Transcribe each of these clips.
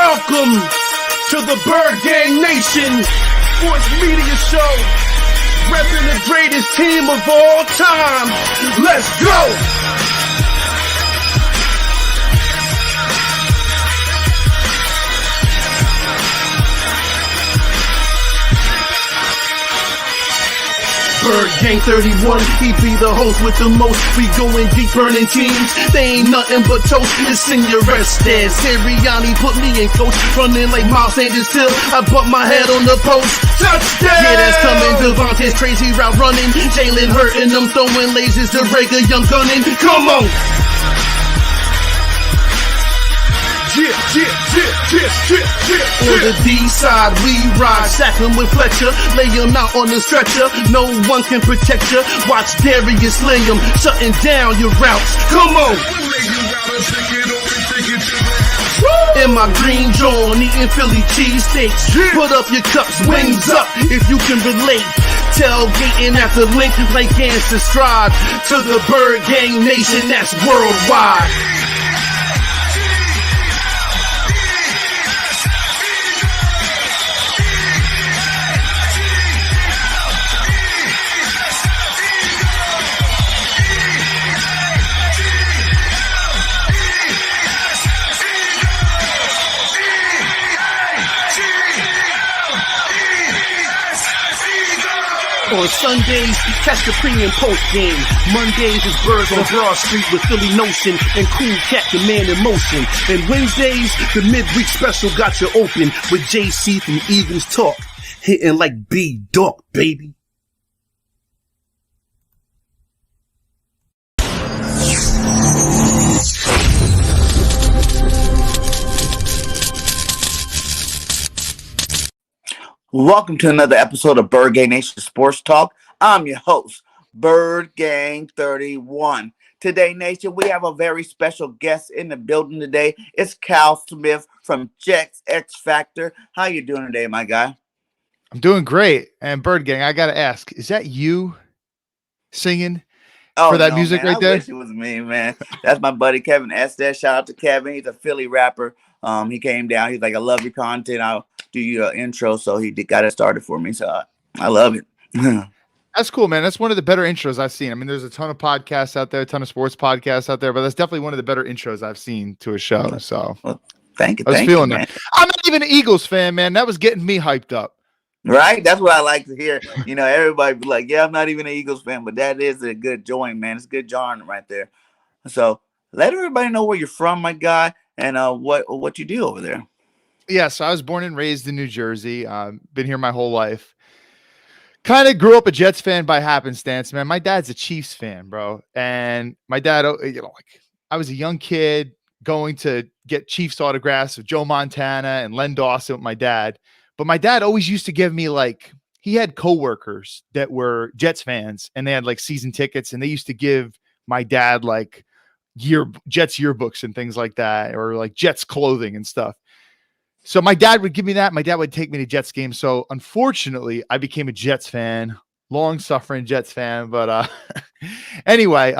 Welcome to the Bird Gang Nation Sports Media Show, repping the greatest team of all time. Let's go! Bird Gang 31, he be the host with the most. We going deep, burning teams. They ain't nothing but toast. It's in your rest stand. Sirianni put me in coach, running like Miles Sanders till I butt my head on the post. Touchdown! Yeah, that's coming. Devonte's crazy route running. Jalen hurting them, throwing lasers to Rager, young gunning. Come on! On the D side, we ride, sack him with Fletcher, lay him out on the stretcher. No one can protect you. Watch Darius lay him, shutting down your routes. Come on! In my green John, eating Philly cheesesteaks. Put up your cups, wings up, if you can relate. Tailgating at the link like Gangsta Stride. To the Bird Gang Nation, that's worldwide. On Sundays, catch the pre and post game. Mondays is Birds on Broad Street with Philly Notion and Cool Cat, the man in motion. And Wednesdays, the midweek special got you open with JC from Eagles Talk. Hitting like B-Dog, baby. Welcome to another episode of Bird Gang Nation Sports Talk. I'm your host, Bird Gang 31. Today, Nation, we have a very special guest in the building today. It's Cal Smith from Jets X Factor. How you doing today, my guy? I'm doing great. And Bird Gang, I got to ask, is that you singing for that music, man, right there? I wish it was me, man. That's my buddy, Kevin Estes. Shout out to Kevin. He's a Philly rapper. He came down. He's like, I love your content. I'll do your intro. So he got it started for me. So I love it. That's cool, man. That's one of the better intros I've seen. I mean, there's a ton of podcasts out there, a ton of sports podcasts out there, but that's definitely one of the better intros I've seen to a show. So thank you. I was feeling that. I'm not even an Eagles fan, man. That was getting me hyped up. Right? That's what I like to hear. You know, everybody be like, yeah, I'm not even an Eagles fan, but that is a good joint, man. It's a good genre right there. So let everybody know where you're from, my guy, and what you do over there. Yeah, so I was born and raised in New Jersey. Been here my whole life. Kind of grew up a Jets fan by happenstance, man. My dad's a Chiefs fan, bro. And my dad, I was a young kid going to get Chiefs autographs of Joe Montana and Len Dawson with my dad. But my dad always used to give me he had coworkers that were Jets fans and they had season tickets and they used to give my dad Jets yearbooks and things like that, or Jets clothing and stuff. So my dad would give me that. My dad would take me to Jets games. So unfortunately, I became a Jets fan, long-suffering Jets fan. But anyway,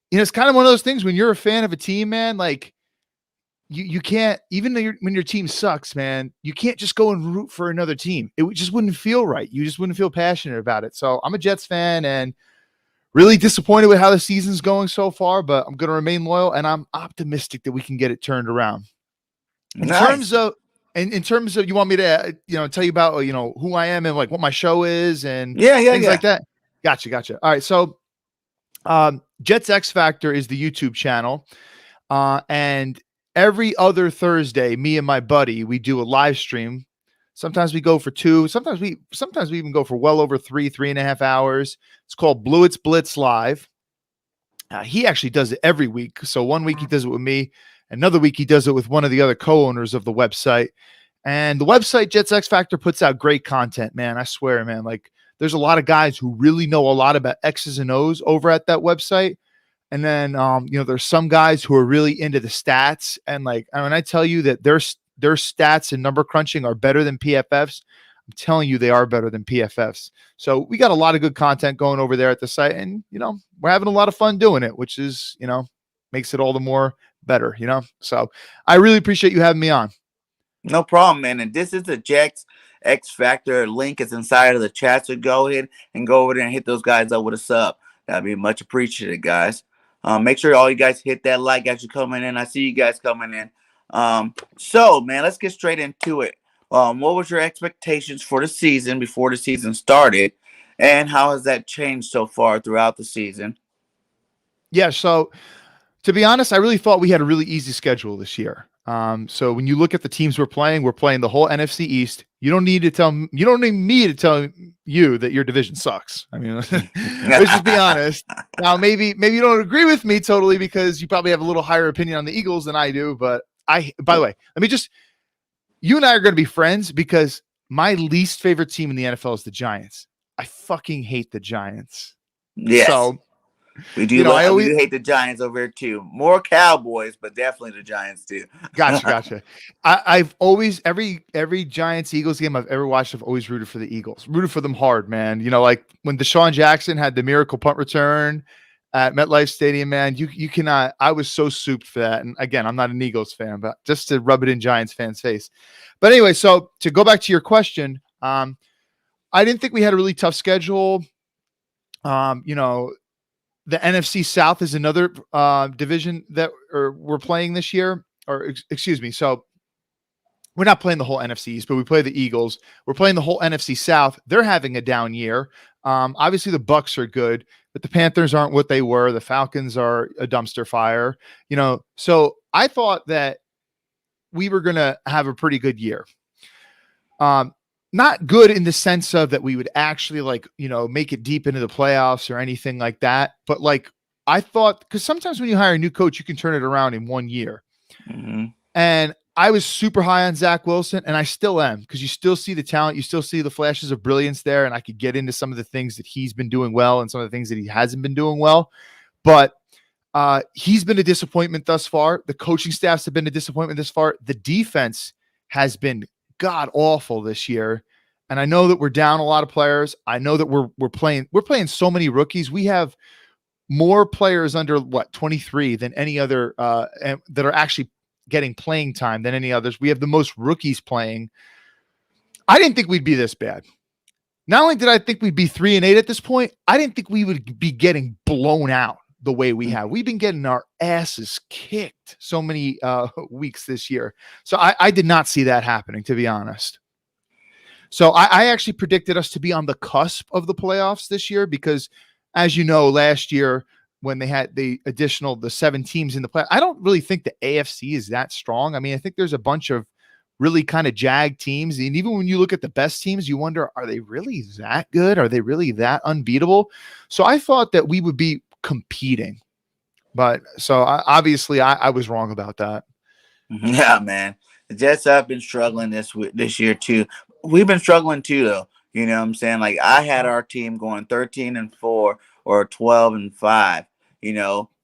it's kind of one of those things when you're a fan of a team, man. You can't, even though when your team sucks, man, you can't just go and root for another team. It just wouldn't feel right. You just wouldn't feel passionate about it. So I'm a Jets fan and really disappointed with how the season's going so far. But I'm going to remain loyal, and I'm optimistic that we can get it turned around. In terms of, you want me to, tell you about, who I am and what my show is and things like that. Gotcha. All right. So, Jets X Factor is the YouTube channel. And every other Thursday, me and my buddy, we do a live stream. Sometimes we go for 2, sometimes we even go for well over 3.5 hours. It's called Blewitz Blitz Live. He actually does it every week. So one week he does it with me. Another week, he does it with one of the other co-owners of the website. And the website, Jets X Factor, puts out great content, man. I swear, man. There's a lot of guys who really know a lot about X's and O's over at that website. And then, there's some guys who are really into the stats. And when I tell you that their stats and number crunching are better than PFF's, I'm telling you they are better than PFF's. So we got a lot of good content going over there at the site. And, we're having a lot of fun doing it, which is, makes it all the more better, So I really appreciate you having me on. No problem, man. And this is the Jax X Factor. Link is inside of the chat. So go ahead and go over there and hit those guys up with a sub. That'd be much appreciated, guys. Make sure all you guys hit that like as you're coming in. I see you guys coming in. So, man, let's get straight into it. What was your expectations for the season before the season started? And how has that changed so far throughout the season? Yeah, so to be honest, I really thought we had a really easy schedule this year. So when you look at the teams we're playing the whole NFC East. You don't need me to tell you that your division sucks. I mean, let's just be honest. Now, maybe you don't agree with me totally because you probably have a little higher opinion on the Eagles than I do. But by the way, you and I are going to be friends because my least favorite team in the NFL is the Giants. I fucking hate the Giants. Yes. So we do. We do hate the Giants over here too. More Cowboys, but definitely the Giants too. Gotcha. I've always every Giants Eagles game I've ever watched, I've always rooted for the Eagles. Rooted for them hard, man. Like when Deshaun Jackson had the miracle punt return at MetLife Stadium, man. You cannot. I was so souped for that. And again, I'm not an Eagles fan, but just to rub it in Giants fans' face. But anyway, so to go back to your question, I didn't think we had a really tough schedule. The NFC South is another division that we're playing this year, excuse me. So we're not playing the whole NFC East, but we play the Eagles. We're playing the whole NFC South. They're having a down year. Obviously the Bucks are good, but the Panthers aren't what they were. The Falcons are a dumpster fire, So I thought that we were going to have a pretty good year. Not good in the sense of that we would actually make it deep into the playoffs or anything like that. But I thought, because sometimes when you hire a new coach, you can turn it around in 1 year. Mm-hmm. And I was super high on Zach Wilson, and I still am, because you still see the talent. You still see the flashes of brilliance there. And I could get into some of the things that he's been doing well and some of the things that he hasn't been doing well. But he's been a disappointment thus far. The coaching staffs have been a disappointment thus far. The defense has been god awful this year. And I know that we're down a lot of players. I know that we're playing so many rookies. We have more players under 23 than any other that are actually getting playing time than any others. We have the most rookies playing. I didn't think we'd be this bad. Not only did I think we'd be 3-8 at this point, I didn't think we would be getting blown out the way we have. We've been getting our asses kicked so many weeks this year. So I did not see that happening, to be honest. So I actually predicted us to be on the cusp of the playoffs this year because, as you know, last year when they had the 7 teams in the play, I don't really think the AFC is that strong. I mean, I think there's a bunch of really kind of jag teams. And even when you look at the best teams, you wonder, are they really that good? Are they really that unbeatable? So I thought that we would be competing. But so obviously I was wrong about that. Yeah, man. The Jets have been struggling this year too. We've been struggling too, though. You know what I'm saying? Like I had our team going 13-4 or 12-5.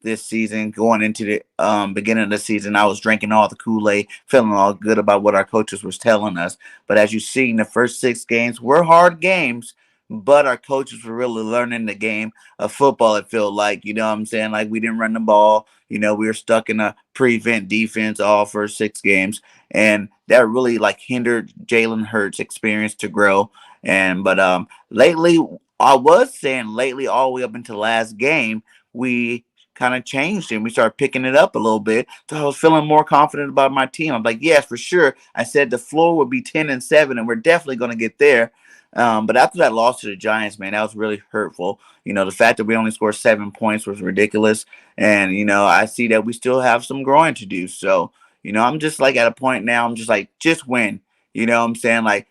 This season going into the beginning of the season, I was drinking all the Kool-Aid, feeling all good about what our coaches was telling us. But as you see, in the first 6 games were hard games, but our coaches were really learning the game of football. It felt like, you know what I'm saying? Like we didn't run the ball. We were stuck in a prevent defense all first 6 games. And that really hindered Jalen Hurts' experience to grow. But lately, I was saying lately, all the way up until last game, we kind of changed and we started picking it up a little bit. So I was feeling more confident about my team. I'm like, yes, for sure. I said the floor would be 10-7, and we're definitely going to get there. But after that loss to the Giants, man, that was really hurtful. The fact that we only scored 7 points was ridiculous. And, I see that we still have some growing to do. So, I'm just at a point now, I'm just just win. You know what I'm saying?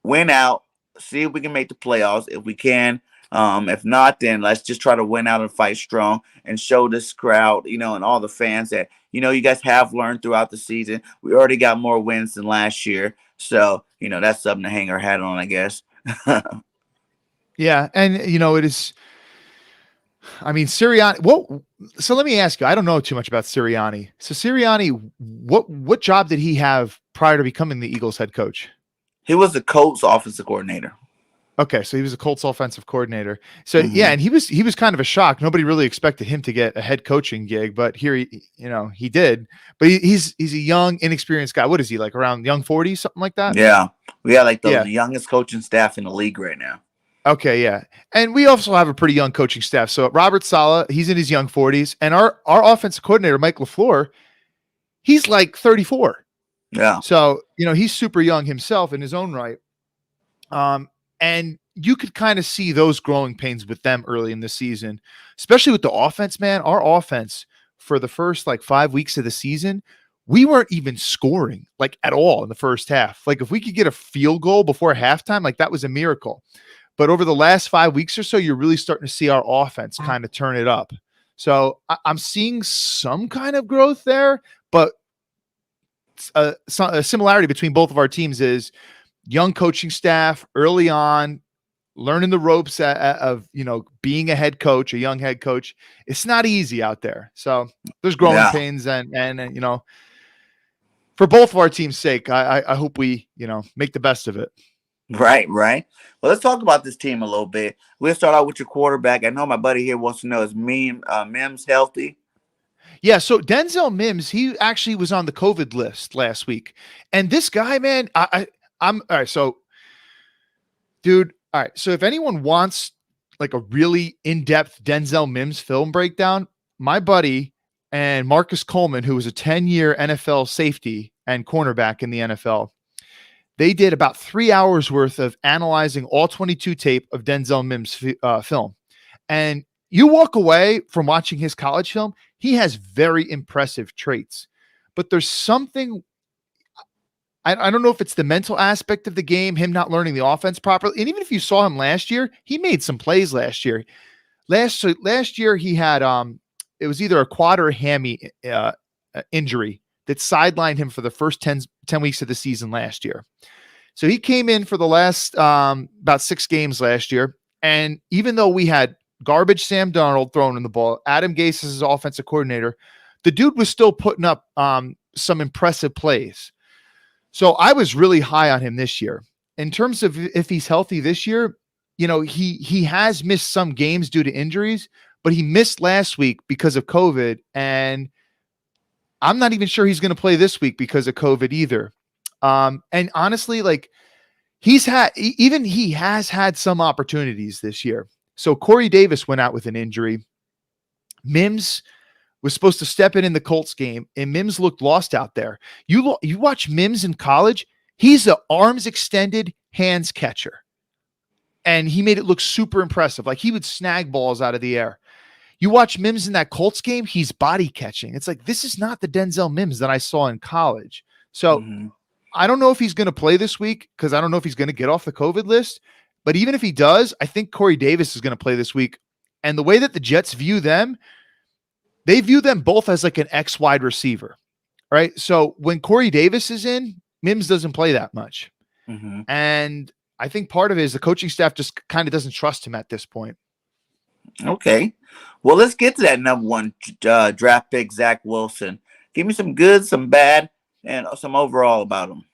Win out, see if we can make the playoffs. If we can, if not, then let's just try to win out and fight strong and show this crowd, and all the fans that, you guys have learned throughout the season. We already got more wins than last year. So, that's something to hang our hat on, I guess. Yeah. And, it is, Sirianni. Well, so let me ask you, I don't know too much about Sirianni. So Sirianni, what job did he have prior to becoming the Eagles head coach? He was the Colts offensive coordinator. Okay, so he was a Colts offensive coordinator. So Mhm. yeah, and he was kind of a shock. Nobody really expected him to get a head coaching gig, but here he did. But he's a young, inexperienced guy. What is he, like, around young 40s, something like that? Yeah, we got like Yeah. the youngest coaching staff in the league right now. Okay, yeah. And we also have a pretty young coaching staff. So Robert Saleh, he's in his young 40s, and our offensive coordinator, Mike LaFleur, he's like 34. Yeah, So, he's super young himself in his own right. And you could kind of see those growing pains with them early in the season, especially with the offense, man. Our offense for the first like 5 weeks of the season, we weren't even scoring like at all in the first half. Like if we could get a field goal before halftime, like that was a miracle. But over the last 5 weeks or so, you're really starting to see our offense kind of turn it up. So I'm seeing some kind of growth there, but a similarity between both of our teams is young coaching staff early on, learning the ropes of being a head coach, a young head coach. It's not easy out there. So there's growing pains, and for both of our teams' sake, I hope we make the best of it. right. Well, let's talk about this team a little bit. We'll start out with your quarterback. I know my buddy here wants to know, is Mims healthy? Yeah, so Denzel Mims, he actually was on the COVID list last week, and this guy, man, I'm all right. So, dude, all right. So if anyone wants like a really in-depth Denzel Mims film breakdown, my buddy and Marcus Coleman, who was a 10-year NFL safety and cornerback in the NFL, they did about 3 hours worth of analyzing all 22 tape of Denzel Mims film. And you walk away from watching his college film, he has very impressive traits, but there's something, I don't know if it's the mental aspect of the game, him not learning the offense properly. And even if you saw him last year, he made some plays last year. Last year he had it was either a quad or a hammy injury that sidelined him for the first 10 weeks of the season last year. So he came in for the last about 6 games last year. And even though we had garbage Sam Darnold throwing in the ball, Adam Gase is his offensive coordinator, the dude was still putting up some impressive plays. So I was really high on him this year. In terms of if he's healthy this year, he has missed some games due to injuries, but he missed last week because of COVID. And I'm not even sure he's going to play this week because of COVID either. And honestly, like he has had some opportunities this year. So Corey Davis went out with an injury. Mims was supposed to step in the Colts game, and Mims looked lost out there. You watch Mims in college, he's an arms extended, hands catcher. And he made it look super impressive. Like he would snag balls out of the air. You watch Mims in that Colts game, he's body catching. It's like, this is not the Denzel Mims that I saw in college. So I don't know if he's going to play this week because I don't know if he's going to get off the COVID list. But even if he does, I think Corey Davis is going to play this week. And the way that the Jets view them, they view them both as like an X wide receiver, right? So when Corey Davis is in, Mims doesn't play that much. And I think part of it is the coaching staff just kind of doesn't trust him at this point. Okay. Well, let's get to that number 1 draft pick, Zach Wilson. Give me some good, some bad, and some overall about him.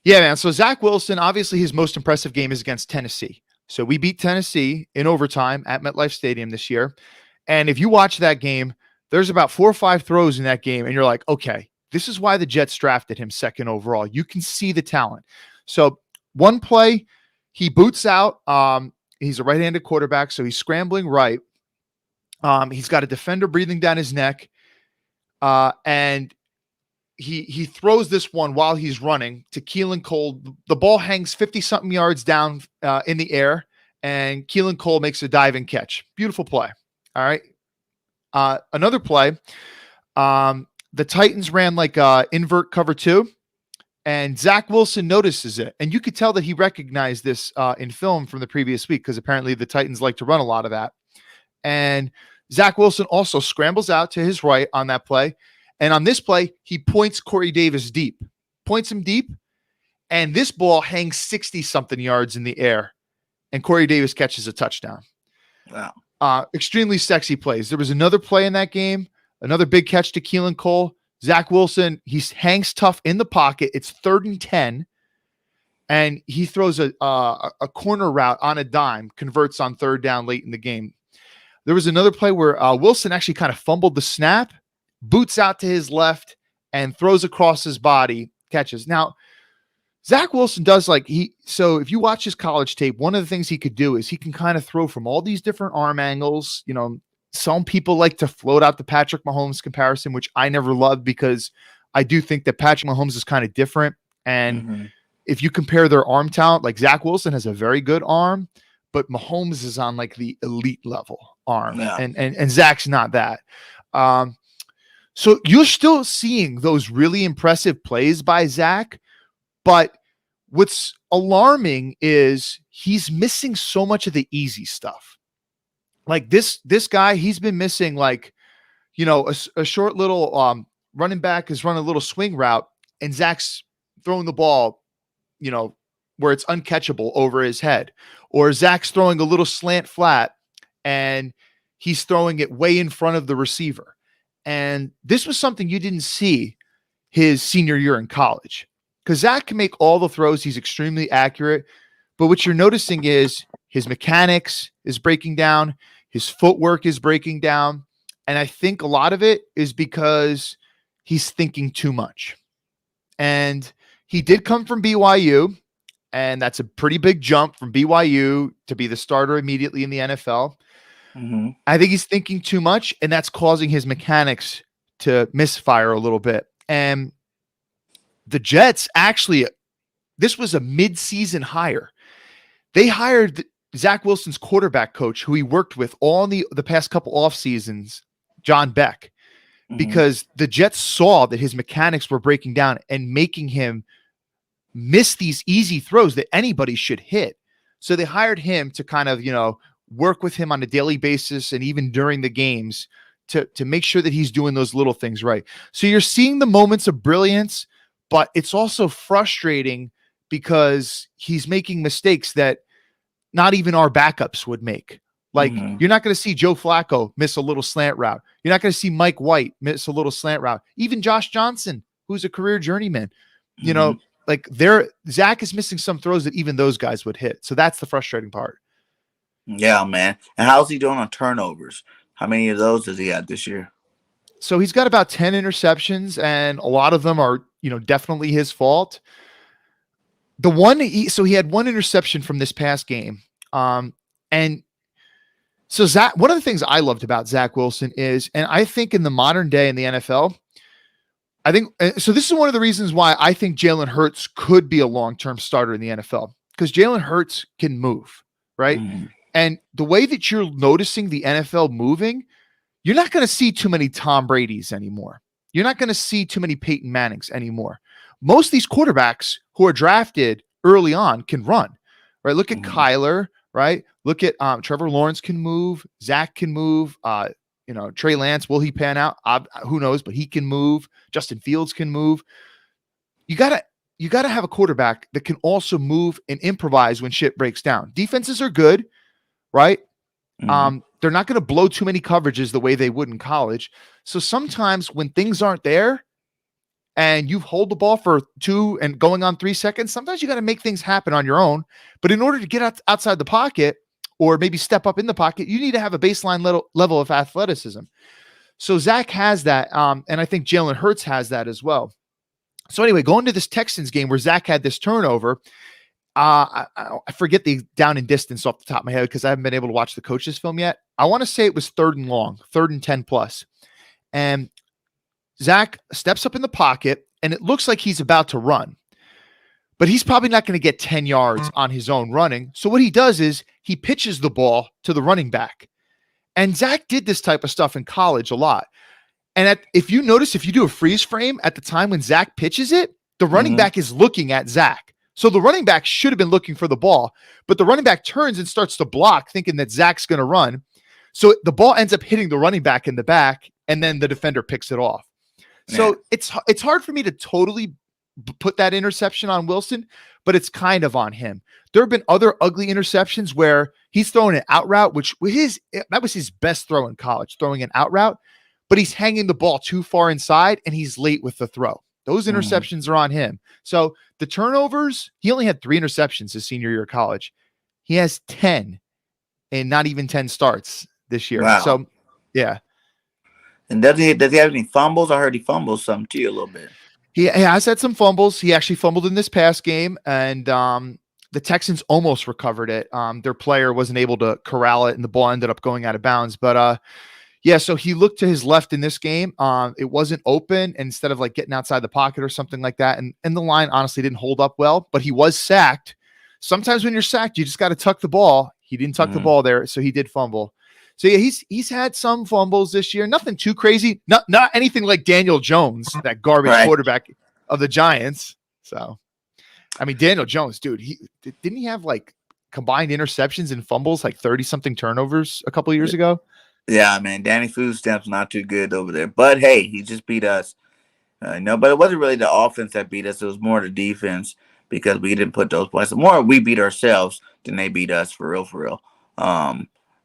Yeah, man. So Zach Wilson, obviously his most impressive game is against Tennessee. So we beat Tennessee in overtime at MetLife Stadium this year. And if you watch that game, there's about 4 or 5 throws in that game. And you're like, okay, this is why the Jets drafted him 2nd overall. You can see the talent. So one play, he boots out. He's a right-handed quarterback. So he's scrambling right. He's got a defender breathing down his neck. And he throws this one while he's running to Keelan Cole. The ball hangs 50-something yards down in the air. And Keelan Cole makes a diving catch. Beautiful play. All right. Another play, the Titans ran like invert cover 2, and Zach Wilson notices it. And you could tell that he recognized this in film from the previous week because apparently the Titans like to run a lot of that. And Zach Wilson also scrambles out to his right on that play. And on this play, he points Corey Davis deep, and this ball hangs 60-something yards in the air, and Corey Davis catches a touchdown. Wow. Extremely sexy plays. There was another play in that game, another big catch to Keelan Cole. Zach Wilson, he hangs tough in the pocket. It's 3rd and 10. and he throws a corner route on a dime, converts on third down late in the game. There was another play where Wilson actually kind of fumbled the snap, boots out to his left, and throws across his body, catches. Now, Zach Wilson does so if you watch his college tape, one of the things he could do is he can kind of throw from all these different arm angles. You know, some people like to float out the Patrick Mahomes comparison, which I never loved because I do think that Patrick Mahomes is kind of different. And if you compare their arm talent, like Zach Wilson has a very good arm, but Mahomes is on like the elite level arm, and Zach's not that. So you're still seeing those really impressive plays by Zach, but what's alarming is he's missing so much of the easy stuff. Like this guy, he's been missing like, you know, a short little running back is running a little swing route, and Zach's throwing the ball, you know, where it's uncatchable over his head, or Zach's throwing a little slant flat and he's throwing it way in front of the receiver. And this was something you didn't see his senior year in college, because Zach can make all the throws. He's extremely accurate, but what you're noticing is his mechanics is breaking down. His footwork is breaking down. And I think a lot of it is because he's thinking too much. And he did come from BYU, and that's a pretty big jump from BYU to be the starter immediately in the NFL. I think he's thinking too much, and that's causing his mechanics to misfire a little bit. And the Jets actually, this was a mid-season hire. They hired Zach Wilson's quarterback coach, who he worked with all the past couple off seasons, John Beck, because the Jets saw that his mechanics were breaking down and making him miss these easy throws that anybody should hit. So they hired him to kind of, you know, work with him on a daily basis and even during the games to make sure that he's doing those little things right. So you're seeing the moments of brilliance, but it's also frustrating because he's making mistakes that not even our backups would make. Like you're not going to see Joe Flacco miss a little slant route. You're not going to see Mike White miss a little slant route. Even Josh Johnson, who's a career journeyman, you know, like Zach is missing some throws that even those guys would hit. So that's the frustrating part. Yeah, man. And how's he doing on turnovers? How many of those does he have this year? So he's got about 10 interceptions, and a lot of them are, you know, definitely his fault. So he had one interception from this past game. And so Zach, one of the things I loved about Zach Wilson is, and I think in the modern day in the NFL, I think, so this is one of the reasons why I think Jalen Hurts could be a long-term starter in the NFL, because Jalen Hurts can move, right? And the way that you're noticing the NFL moving, you're not going to see too many Tom Brady's anymore. You're not going to see too many Peyton Mannings anymore. Most of these quarterbacks who are drafted early on can run, right? Look at Kyler, right? Look at Trevor Lawrence can move. Zach can move. You know, Trey Lance, will he pan out? Who knows, but he can move. Justin Fields can move. You gotta have a quarterback that can also move and improvise when shit breaks down. Defenses are good, right? They're not going to blow too many coverages the way they would in college. So sometimes when things aren't there and you hold the ball for 2 and going on 3 seconds, sometimes you got to make things happen on your own. But in order to get outside the pocket or maybe step up in the pocket, you need to have a baseline level of athleticism. So Zach has that. And I think Jalen Hurts has that as well. So anyway, going to this Texans game where Zach had this turnover, I forget the down and distance off the top of my head because I haven't been able to watch the coach's film yet. I want to say it was 3rd and long, 3rd and 10 plus. And Zach steps up in the pocket and it looks like he's about to run, but he's probably not going to get 10 yards on his own running. So what he does is he pitches the ball to the running back. And Zach did this type of stuff in college a lot. And if you notice, if you do a freeze frame at the time when Zach pitches it, the running back is looking at Zach. So the running back should have been looking for the ball, but the running back turns and starts to block thinking that Zach's going to run. So the ball ends up hitting the running back in the back, and then the defender picks it off. So it's hard for me to totally put that interception on Wilson, but it's kind of on him. There have been other ugly interceptions where he's throwing an out route, which that was his best throw in college, throwing an out route, but he's hanging the ball too far inside and he's late with the throw. Those interceptions are on him. So the turnovers, he only had 3 interceptions his senior year of college. He has 10 and not even 10 starts this year. Wow. So, yeah. And does he have any fumbles? I heard he fumbles some too a little bit. He has had some fumbles. He actually fumbled in this past game, and the Texans almost recovered it. Their player wasn't able to corral it, and the ball ended up going out of bounds. But yeah, so he looked to his left in this game. It wasn't open, and instead of like getting outside the pocket or something like that, and the line honestly didn't hold up well, but he was sacked. Sometimes when you're sacked, you just got to tuck the ball. He didn't tuck the ball there, so he did fumble. So yeah, he's had some fumbles this year. Nothing too crazy. Not anything like Daniel Jones, that garbage quarterback of the Giants. So, I mean, Daniel Jones, dude, didn't he have like combined interceptions and fumbles, like 30-something turnovers a couple of years ago? Yeah, man, Danny Foodstamp's not too good over there. But hey, he just beat us. No, but it wasn't really the offense that beat us. It was more the defense because we didn't put those points. The more we beat ourselves than they beat us, for real.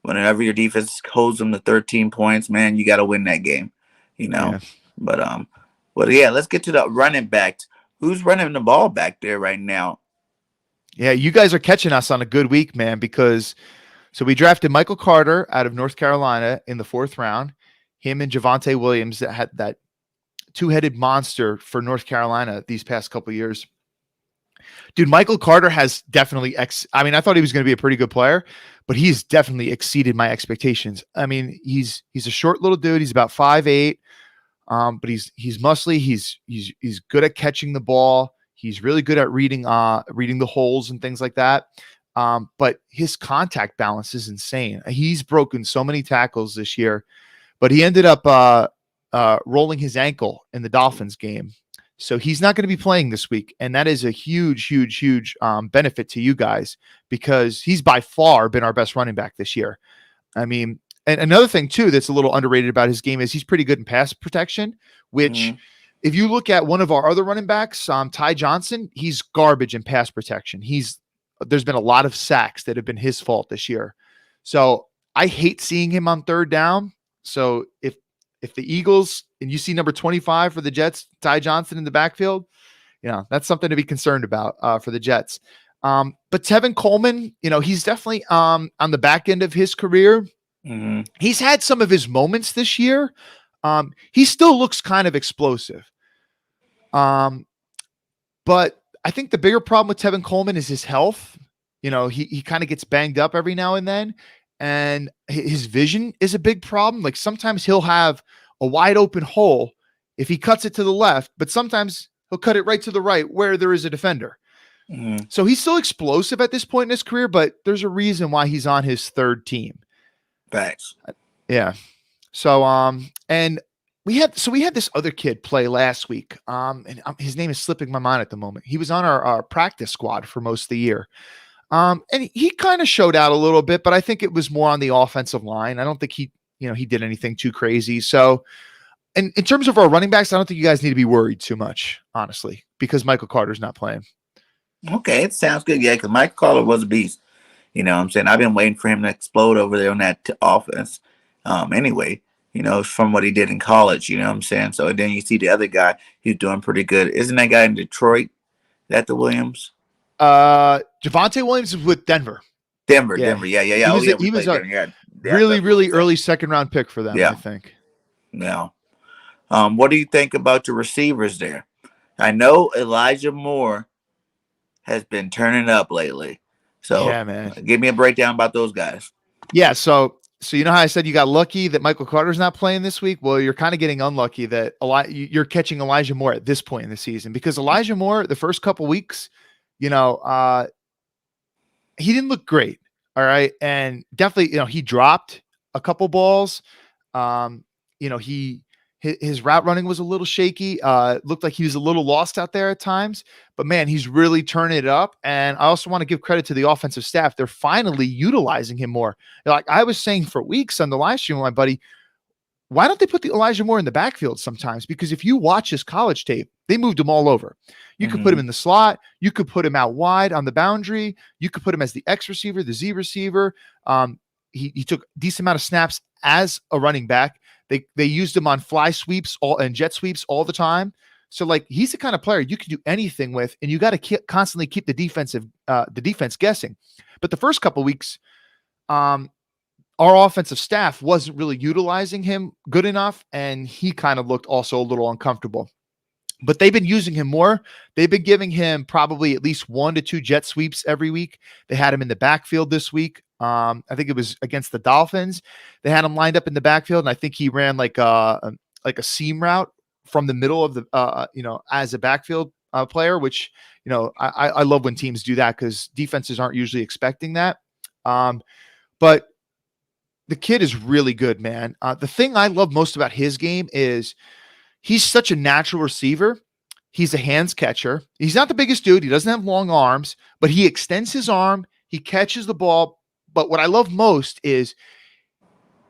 Whenever your defense holds them to 13 points, man, you got to win that game, you know. Yeah. But yeah, let's get to the running backs. Who's running the ball back there right now? Yeah, you guys are catching us on a good week, man, because so we drafted Michael Carter out of North Carolina in the 4th round. Him and Javonte Williams that had that 2-headed monster for North Carolina these past couple of years. Dude, Michael Carter has definitely I mean, I thought he was going to be a pretty good player, but he's definitely exceeded my expectations. I mean, he's a short little dude. He's about 5'8", but he's muscly. He's good at catching the ball. He's really good at reading the holes and things like that. But his contact balance is insane. He's broken so many tackles this year, but he ended up rolling his ankle in the Dolphins game. So he's not going to be playing this week. And that is a huge benefit to you guys because he's by far been our best running back this year. I mean, and another thing too, that's a little underrated about his game is he's pretty good in pass protection, which if you look at one of our other running backs, Ty Johnson, he's garbage in pass protection. There's been a lot of sacks that have been his fault this year. So I hate seeing him on 3rd down. So if the Eagles and you see number 25 for the Jets, Ty Johnson in the backfield, you know, that's something to be concerned about for the Jets. But Tevin Coleman, you know, he's definitely on the back end of his career. He's had some of his moments this year. He still looks kind of explosive. But I think the bigger problem with Tevin Coleman is his health. You know, he kind of gets banged up every now and then. And his vision is a big problem. Like sometimes he'll have a wide open hole if he cuts it to the left, but sometimes he'll cut it right to the right where there is a defender. So he's still explosive at this point in his career, but there's a reason why he's on his 3rd team. Thanks. Yeah. So, and we had this other kid play last week. And his name is slipping my mind at the moment. He was on our practice squad for most of the year. And he kind of showed out a little bit, but I think it was more on the offensive line. I don't think he did anything too crazy. So, and in terms of our running backs, I don't think you guys need to be worried too much, honestly, because Michael Carter's not playing. Okay, it sounds good. Yeah, because Michael Carter was a beast. You know what I'm saying? I've been waiting for him to explode over there on that offense. Anyway, you know, from what he did in college, you know what I'm saying? So then you see the other guy, he's doing pretty good. Isn't that guy in Detroit? Is that the Williams? Javonte Williams is with Denver. Denver. Yeah. He was a really early 2nd round pick for them, I think. Yeah. What do you think about your receivers there? I know Elijah Moore has been turning up lately. So yeah, man. Give me a breakdown about those guys. Yeah, so you know how I said you got lucky that Michael Carter's not playing this week? Well, you're kind of getting unlucky that you're catching Elijah Moore at this point in the season because Elijah Moore, the first couple weeks, you know, he didn't look great. All right. And definitely, you know, he dropped a couple balls. You know, his route running was a little shaky. Looked like he was a little lost out there at times, but man, he's really turning it up. And I also want to give credit to the offensive staff. They're finally utilizing him more. Like I was saying for weeks on the live stream with my buddy, why don't they put the Elijah Moore in the backfield sometimes? Because if you watch his college tape, they moved him all over. You could put him in the slot. You could put him out wide on the boundary. You could put him as the X receiver, the Z receiver. He took a decent amount of snaps as a running back. They used him on fly sweeps and jet sweeps all the time. So like he's the kind of player you can do anything with, and you got to constantly keep the defense guessing. But the first couple weeks, our offensive staff wasn't really utilizing him good enough, and he kind of looked also a little uncomfortable. But they've been using him more. They've been giving him probably at least 1 to 2 jet sweeps every week. They had him in the backfield this week. I think it was against the Dolphins. They had him lined up in the backfield, and I think he ran like a seam route from the middle of the, as a backfield player, which, I love when teams do that because defenses aren't usually expecting that. But the kid is really good, man. The thing I love most about his game is he's such a natural receiver. He's a hands catcher. He's not the biggest dude. He doesn't have long arms, but he extends his arm. He catches the ball. But what I love most is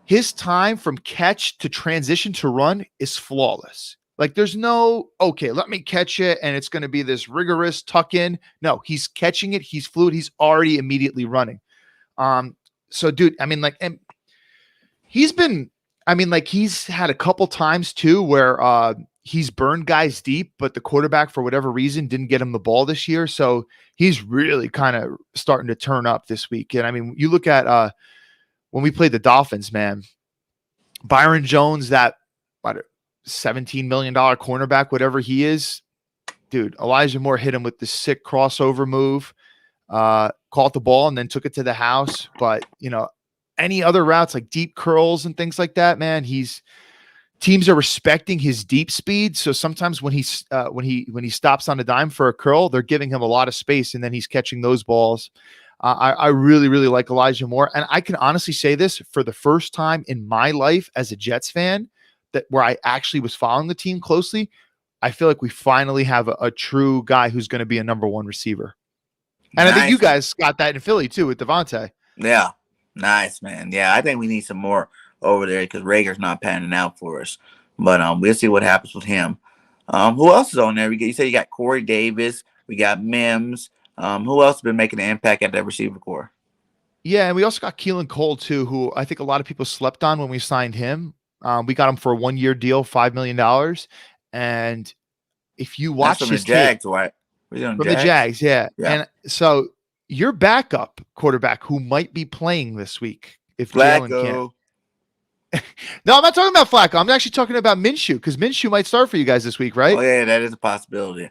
his time from catch to transition to run is flawless. Like there's no, okay, let me catch it, and it's going to be this rigorous tuck in. No, he's catching it. He's fluid. He's already immediately running. So dude, I mean, like, and he's had a couple times too where he's burned guys deep, but the quarterback for whatever reason didn't get him the ball this year. So he's really kind of starting to turn up this week. And I mean, you look at when we played the Dolphins, man, Byron Jones, that $17 million cornerback, whatever he is, dude, Elijah Moore hit him with this sick crossover move, caught the ball and then took it to the house. But, any other routes like deep curls and things like that, man, teams are respecting his deep speed. So sometimes when he stops on a dime for a curl, they're giving him a lot of space, and then he's catching those balls. I really, really like Elijah Moore. And I can honestly say this for the first time in my life as a Jets fan, that where I actually was following the team closely, I feel like we finally have a true guy who's going to be a number 1 receiver. And nice. I think you guys got that in Philly too with Devonte. Yeah. Nice, man. Yeah, I think we need some more over there because Rager's not panning out for us. But we'll see what happens with him. Who else is on there? You say you got Corey Davis. We got Mims. Who else has been making an impact at that receiver core? Yeah, and we also got Keelan Cole too, who I think a lot of people slept on when we signed him. We got him for a 1-year deal, $5 million. And if you watch his Jags, right? From the Jags, yeah. And so your backup quarterback who might be playing this week, if Jalen can't. No, I'm not talking about Flacco. I'm actually talking about Minshew, because Minshew might start for you guys this week, right? Oh, yeah, that is a possibility.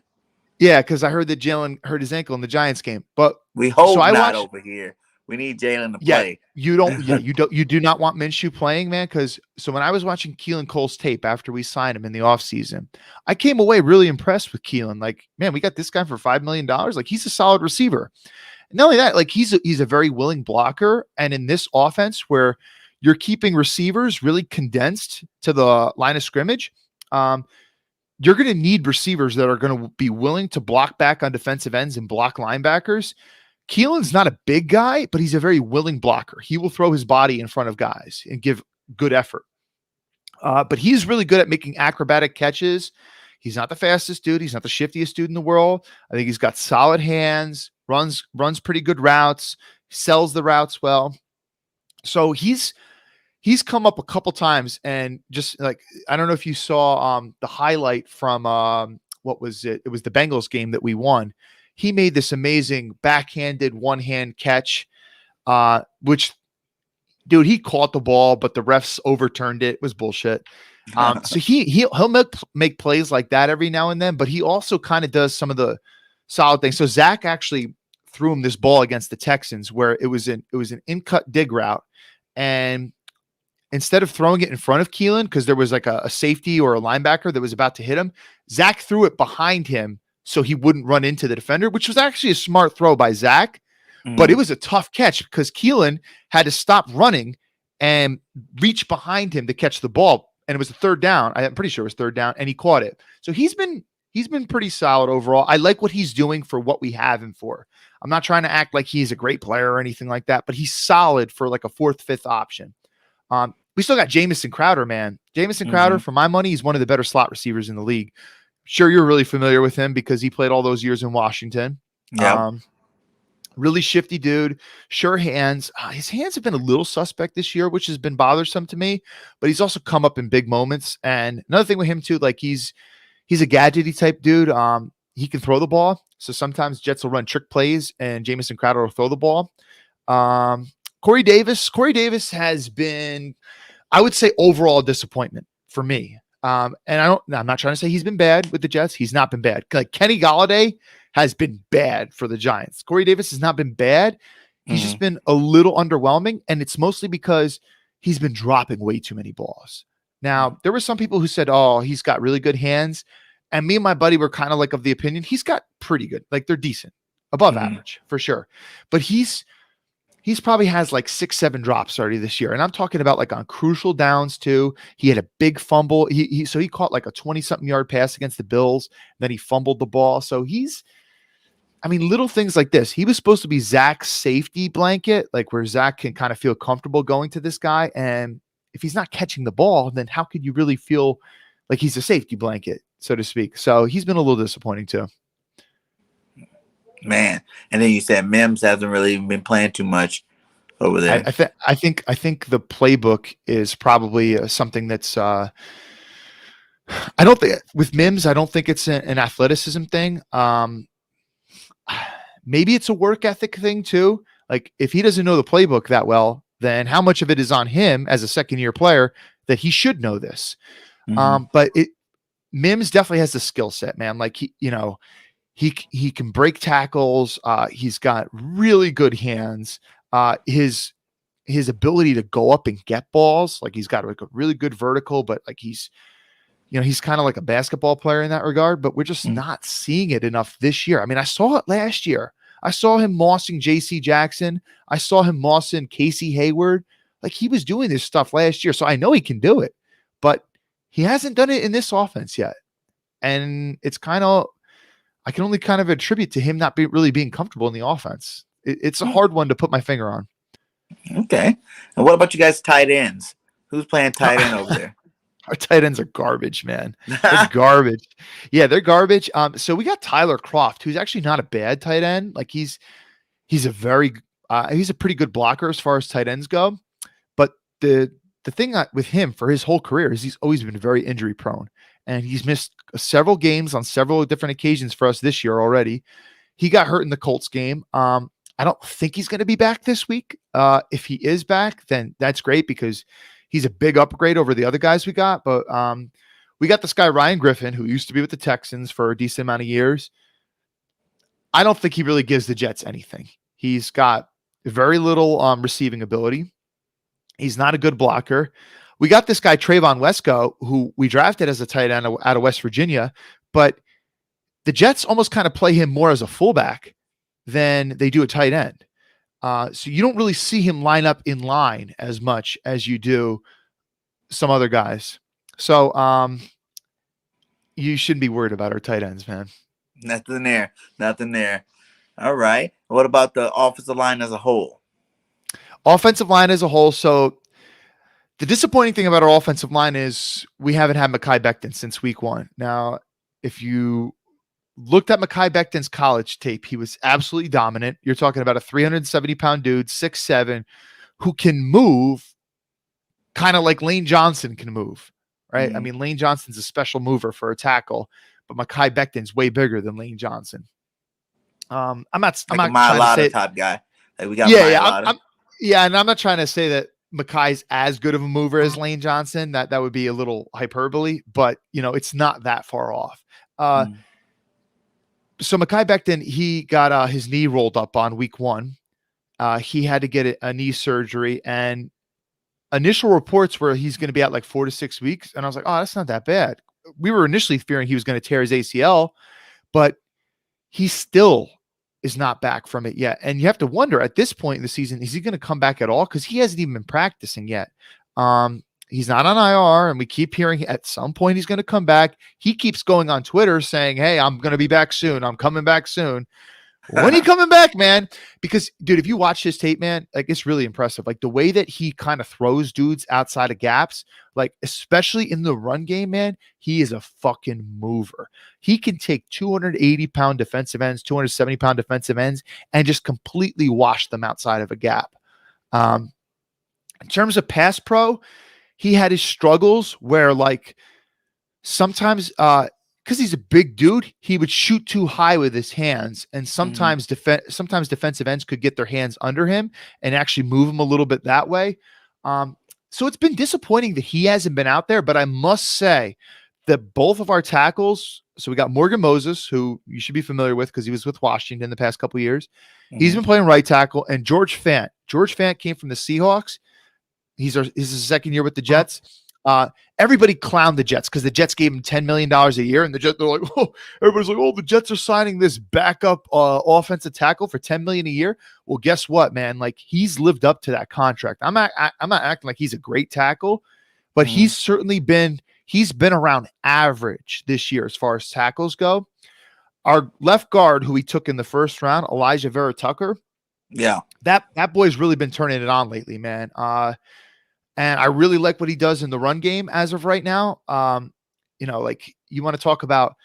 Yeah, because I heard that Jalen hurt his ankle in the Giants game. But we hope not over here. We need Jalen to play. You do not want Minshew playing, man. Because when I was watching Keelan Cole's tape after we signed him in the offseason, I came away really impressed with Keelan. Like, man, we got this guy for $5 million. Like, he's a solid receiver. And not only that, like he's a very willing blocker. And in this offense where you're keeping receivers really condensed to the line of scrimmage, you're going to need receivers that are going to be willing to block back on defensive ends and block linebackers. Keelan's not a big guy, but he's a very willing blocker. He will throw his body in front of guys and give good effort. But he's really good at making acrobatic catches. He's not the fastest dude. He's not the shiftiest dude in the world. I think he's got solid hands, runs pretty good routes, sells the routes well. So he's come up a couple times, and just like, I don't know if you saw the highlight from what was it? It was the Bengals game that we won. He made this amazing backhanded one-hand catch, which, dude, he caught the ball, but the refs overturned it. It was bullshit. So he'll make plays like that every now and then, but he also kind of does some of the solid things. So Zach actually threw him this ball against the Texans where it was an in-cut dig route, and instead of throwing it in front of Keelan, because there was like a safety or a linebacker that was about to hit him, Zach threw it behind him so he wouldn't run into the defender, which was actually a smart throw by Zach. But it was a tough catch because Keelan had to stop running and reach behind him to catch the ball. And it was a third down. I'm pretty sure it was third down, and he caught it. So he's been pretty solid overall. I like what he's doing for what we have him for. I'm not trying to act like he's a great player or anything like that, but he's solid for like a 4th, 5th option. We still got Jamison Crowder, man. Jamison Crowder, for my money, he's one of the better slot receivers in the league. Sure, you're really familiar with him because he played all those years in Washington. Yeah. Really shifty dude, sure hands. His hands have been a little suspect this year, which has been bothersome to me, but he's also come up in big moments. And another thing with him too, like he's he's a gadgety type dude. He can throw the ball. So sometimes Jets will run trick plays and Jamison Crowder will throw the ball. Corey Davis has been, I would say, overall disappointment for me. And I'm not trying to say he's been bad with the Jets. He's not been bad. Like Kenny Golladay has been bad for the Giants. Corey Davis has not been bad. He's just been a little underwhelming. And it's mostly because he's been dropping way too many balls. Now, there were some people who said, oh, he's got really good hands. And me and my buddy were kind of like of the opinion he's got pretty good. Like they're decent, above average for sure. But he's probably has like 6-7 drops already this year. And I'm talking about like on crucial downs too. He had a big fumble. So he caught like a 20-something yard pass against the Bills. Then he fumbled the ball. So little things like this. He was supposed to be Zach's safety blanket, like where Zach can kind of feel comfortable going to this guy. And if he's not catching the ball, then how could you really feel like he's a safety blanket, so to speak? So he's been a little disappointing too. Man, and then you said Mims hasn't really been playing too much over there. I think the playbook is probably something that's. I don't think with Mims. I don't think it's an athleticism thing. Maybe it's a work ethic thing too. Like if he doesn't know the playbook that well, then how much of it is on him as a second-year player that he should know this? But Mims definitely has the skill set, man. Like he can break tackles. He's got really good hands. His ability to go up and get balls, like he's got like a really good vertical, but like he's kind of like a basketball player in that regard, but we're just not seeing it enough this year. I mean, I saw it last year. I saw him mossing JC Jackson. I saw him mossing Casey Hayward. Like he was doing this stuff last year. So I know he can do it, but he hasn't done it in this offense yet. And it's I can only kind of attribute to him not really being comfortable in the offense. It's a hard one to put my finger on. Okay. And what about you guys tight ends? Who's playing tight end over there? Our tight ends are garbage, man. They're garbage. Yeah, they're garbage. So we got Tyler Kroft, who's actually not a bad tight end. Like he's a pretty good blocker as far as tight ends go. But the thing with him for his whole career is he's always been very injury prone. And he's missed several games on several different occasions for us this year already. He got hurt in the Colts game. I don't think he's going to be back this week. If he is back, then that's great because he's a big upgrade over the other guys we got. But we got this guy, Ryan Griffin, who used to be with the Texans for a decent amount of years. I don't think he really gives the Jets anything. He's got very little receiving ability. He's not a good blocker. We got this guy, Trayvon Wesco, who we drafted as a tight end out of West Virginia, but the Jets almost kind of play him more as a fullback than they do a tight end. So you don't really see him line up in line as much as you do some other guys. So you shouldn't be worried about our tight ends, man. Nothing there. All right. What about the offensive line as a whole? Offensive line as a whole. So the disappointing thing about our offensive line is we haven't had Mekhi Becton since week 1. Now, if you looked at Mekhi Becton's college tape, he was absolutely dominant. You're talking about a 370-pound dude, 6'7", who can move kind of like Lane Johnson can move, right? I mean, Lane Johnson's a special mover for a tackle, but Mekhi Becton's way bigger than Lane Johnson. I'm not a Mailata type guy. Like we got and I'm not trying to say that Mekhi's as good of a mover as Lane Johnson. That would be a little hyperbole, but it's not that far off. So Mekhi Becton, he got his knee rolled up on week 1. He had to get a knee surgery, and initial reports were he's going to be out like 4 to 6 weeks. And I was like, oh, that's not that bad. We were initially fearing he was going to tear his ACL, but he still is not back from it yet. And you have to wonder at this point in the season, is he going to come back at all? Because he hasn't even been practicing yet. He's not on IR, and we keep hearing at some point he's going to come back. He keeps going on Twitter saying, hey, I'm going to be back soon. I'm coming back soon. When are you coming back, man? Because, dude, if you watch his tape, man, like it's really impressive. Like the way that he kind of throws dudes outside of gaps, like especially in the run game, man, he is a fucking mover. He can take 280-pound defensive ends, 270-pound defensive ends, and just completely wash them outside of a gap. In terms of pass pro, he had his struggles where like sometimes because he's a big dude, he would shoot too high with his hands, and sometimes defensive ends could get their hands under him and actually move him a little bit that way. So it's been disappointing that he hasn't been out there, but I must say that both of our tackles, so we got Morgan Moses, who you should be familiar with because he was with Washington the past couple of years. He's been playing right tackle, and George Fant. George Fant came from the Seahawks. He's his second year with the Jets. Everybody clowned the Jets because the Jets gave him $10 million a year, and they're like, oh, everybody's like, oh, the Jets are signing this backup offensive tackle for $10 million a year. Well, guess what, man? Like, he's lived up to that contract. I'm not acting like he's a great tackle, but he's certainly been around average this year as far as tackles go. Our left guard, who we took in the first round, Elijah Vera Tucker. Yeah, that boy's really been turning it on lately, man. And I really like what he does in the run game as of right now. Like, you want to talk about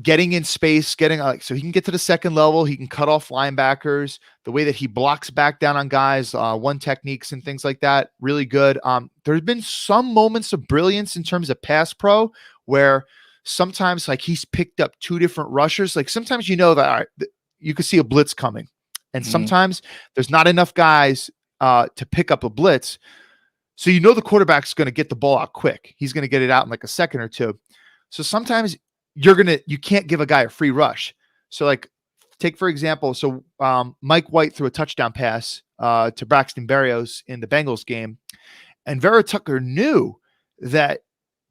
getting in space, so he can get to the second level. He can cut off linebackers. The way that he blocks back down on guys, one techniques and things like that, really good. There's been some moments of brilliance in terms of pass pro where sometimes, like, he's picked up two different rushers. Like, sometimes that you could see a blitz coming, and sometimes there's not enough guys to pick up a blitz. So the quarterback's going to get the ball out quick. He's going to get it out in like a second or two. So sometimes you can't give a guy a free rush. So, like, take for example, Mike White threw a touchdown pass to Braxton Berrios in the Bengals game, and Vera Tucker knew that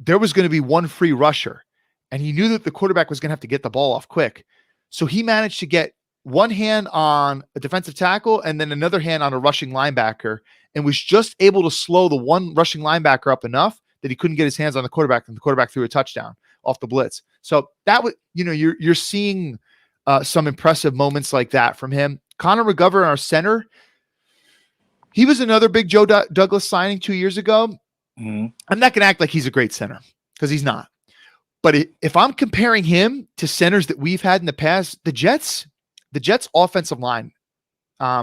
there was going to be one free rusher, and he knew that the quarterback was going to have to get the ball off quick. So he managed to get one hand on a defensive tackle and then another hand on a rushing linebacker, and was just able to slow the one rushing linebacker up enough that he couldn't get his hands on the quarterback, and the quarterback threw a touchdown off the blitz. So that would, you're seeing some impressive moments like that from him. Connor McGovern, our center, he was another big Joe Douglas signing 2 years ago. I'm not going to act like he's a great center because he's not. But if I'm comparing him to centers that we've had in the past, the Jets offensive line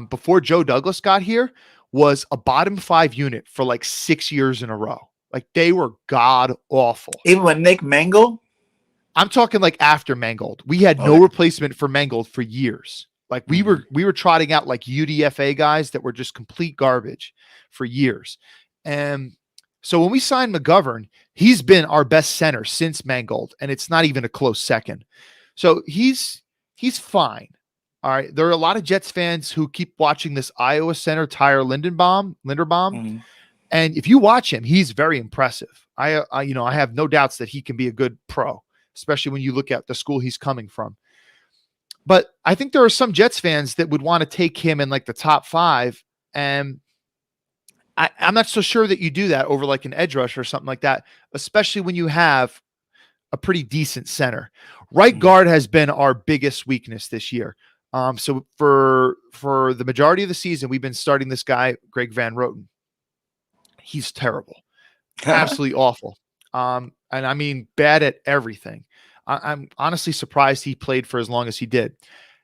before Joe Douglas got here was a bottom 5 unit for like 6 years in a row. Like, they were god awful. Even when Nick Mangold? I'm talking like after Mangold. We had no replacement for Mangold for years. Like, we were trotting out like UDFA guys that were just complete garbage for years. And so when we signed McGovern, he's been our best center since Mangold, and it's not even a close second. So he's fine. All right. There are a lot of Jets fans who keep watching this Iowa center, Tyler Linderbaum. And if you watch him, he's very impressive. I have no doubts that he can be a good pro, especially when you look at the school he's coming from. But I think there are some Jets fans that would want to take him in like the top 5. And I'm not so sure that you do that over like an edge rush or something like that, especially when you have a pretty decent center. Right guard has been our biggest weakness this year. So for the majority of the season, we've been starting this guy, Greg Van Roten. He's terrible, absolutely awful. And I mean, bad at everything. I'm honestly surprised he played for as long as he did.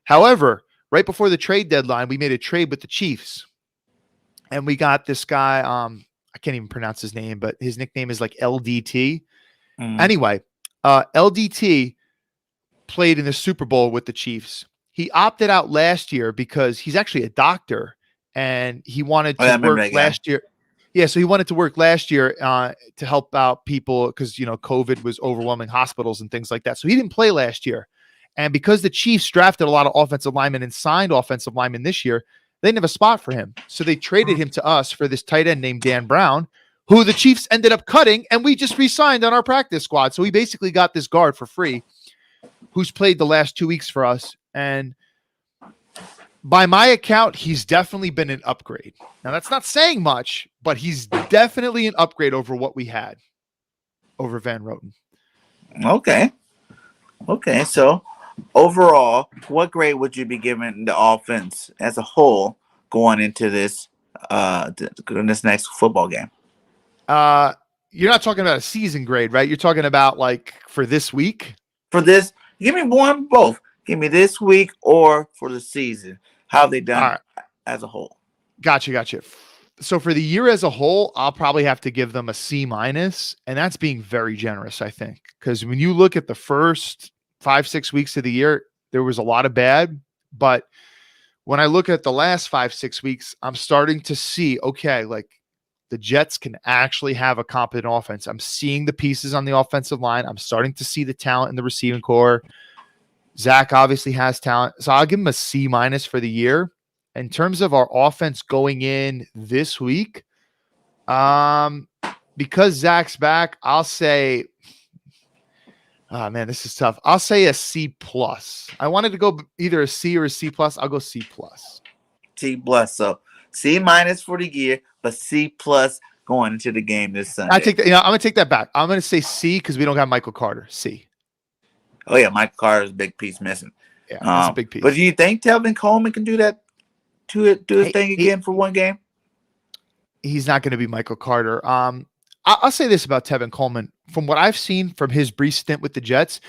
However, right before the trade deadline, we made a trade with the Chiefs, and we got this guy. I can't even pronounce his name, but his nickname is like LDT. Anyway, LDT played in the Super Bowl with the Chiefs. He opted out last year because he's actually a doctor, and he wanted to work last year. Yeah, so he wanted to work last year to help out people because, COVID was overwhelming hospitals and things like that. So he didn't play last year. And because the Chiefs drafted a lot of offensive linemen and signed offensive linemen this year, they didn't have a spot for him. So they traded him to us for this tight end named Dan Brown, who the Chiefs ended up cutting, and we just re-signed on our practice squad. So we basically got this guard for free who's played the last 2 weeks for us. And by my account, he's definitely been an upgrade. Now, that's not saying much, but he's definitely an upgrade over what we had over Van Roten. Okay. So overall, what grade would you be giving the offense as a whole going into this next football game? You're not talking about a season grade, right? You're talking about like for this week? For this, give me one, both. Give me this week or for the season. How have they done as a whole? Gotcha. So for the year as a whole, I'll probably have to give them a C minus, and that's being very generous, I think, because when you look at the first 5-6 weeks of the year, there was a lot of bad, but when I look at the last 5-6 weeks, I'm starting to see, okay, like the Jets can actually have a competent offense. I'm seeing the pieces on the offensive line. I'm starting to see the talent in the receiving core. Zach obviously has talent. So I'll give him a C minus for the year. In terms of our offense going in this week, because Zach's back, I'll say, oh man, this is tough. I'll say a C plus. I wanted to go either a C or a C plus. I'll go C plus. C plus. So C minus for the year, but C plus going into the game this Sunday. I take that. I'm gonna take that back. I'm gonna say C because we don't have Michael Carter. C. Oh yeah, Michael Carter's a big piece missing. Yeah, that's a big piece. But do you think Tevin Coleman can do that? Do his thing again for one game? He's not going to be Michael Carter. I'll say this about Tevin Coleman. From what I've seen from his brief stint with the Jets,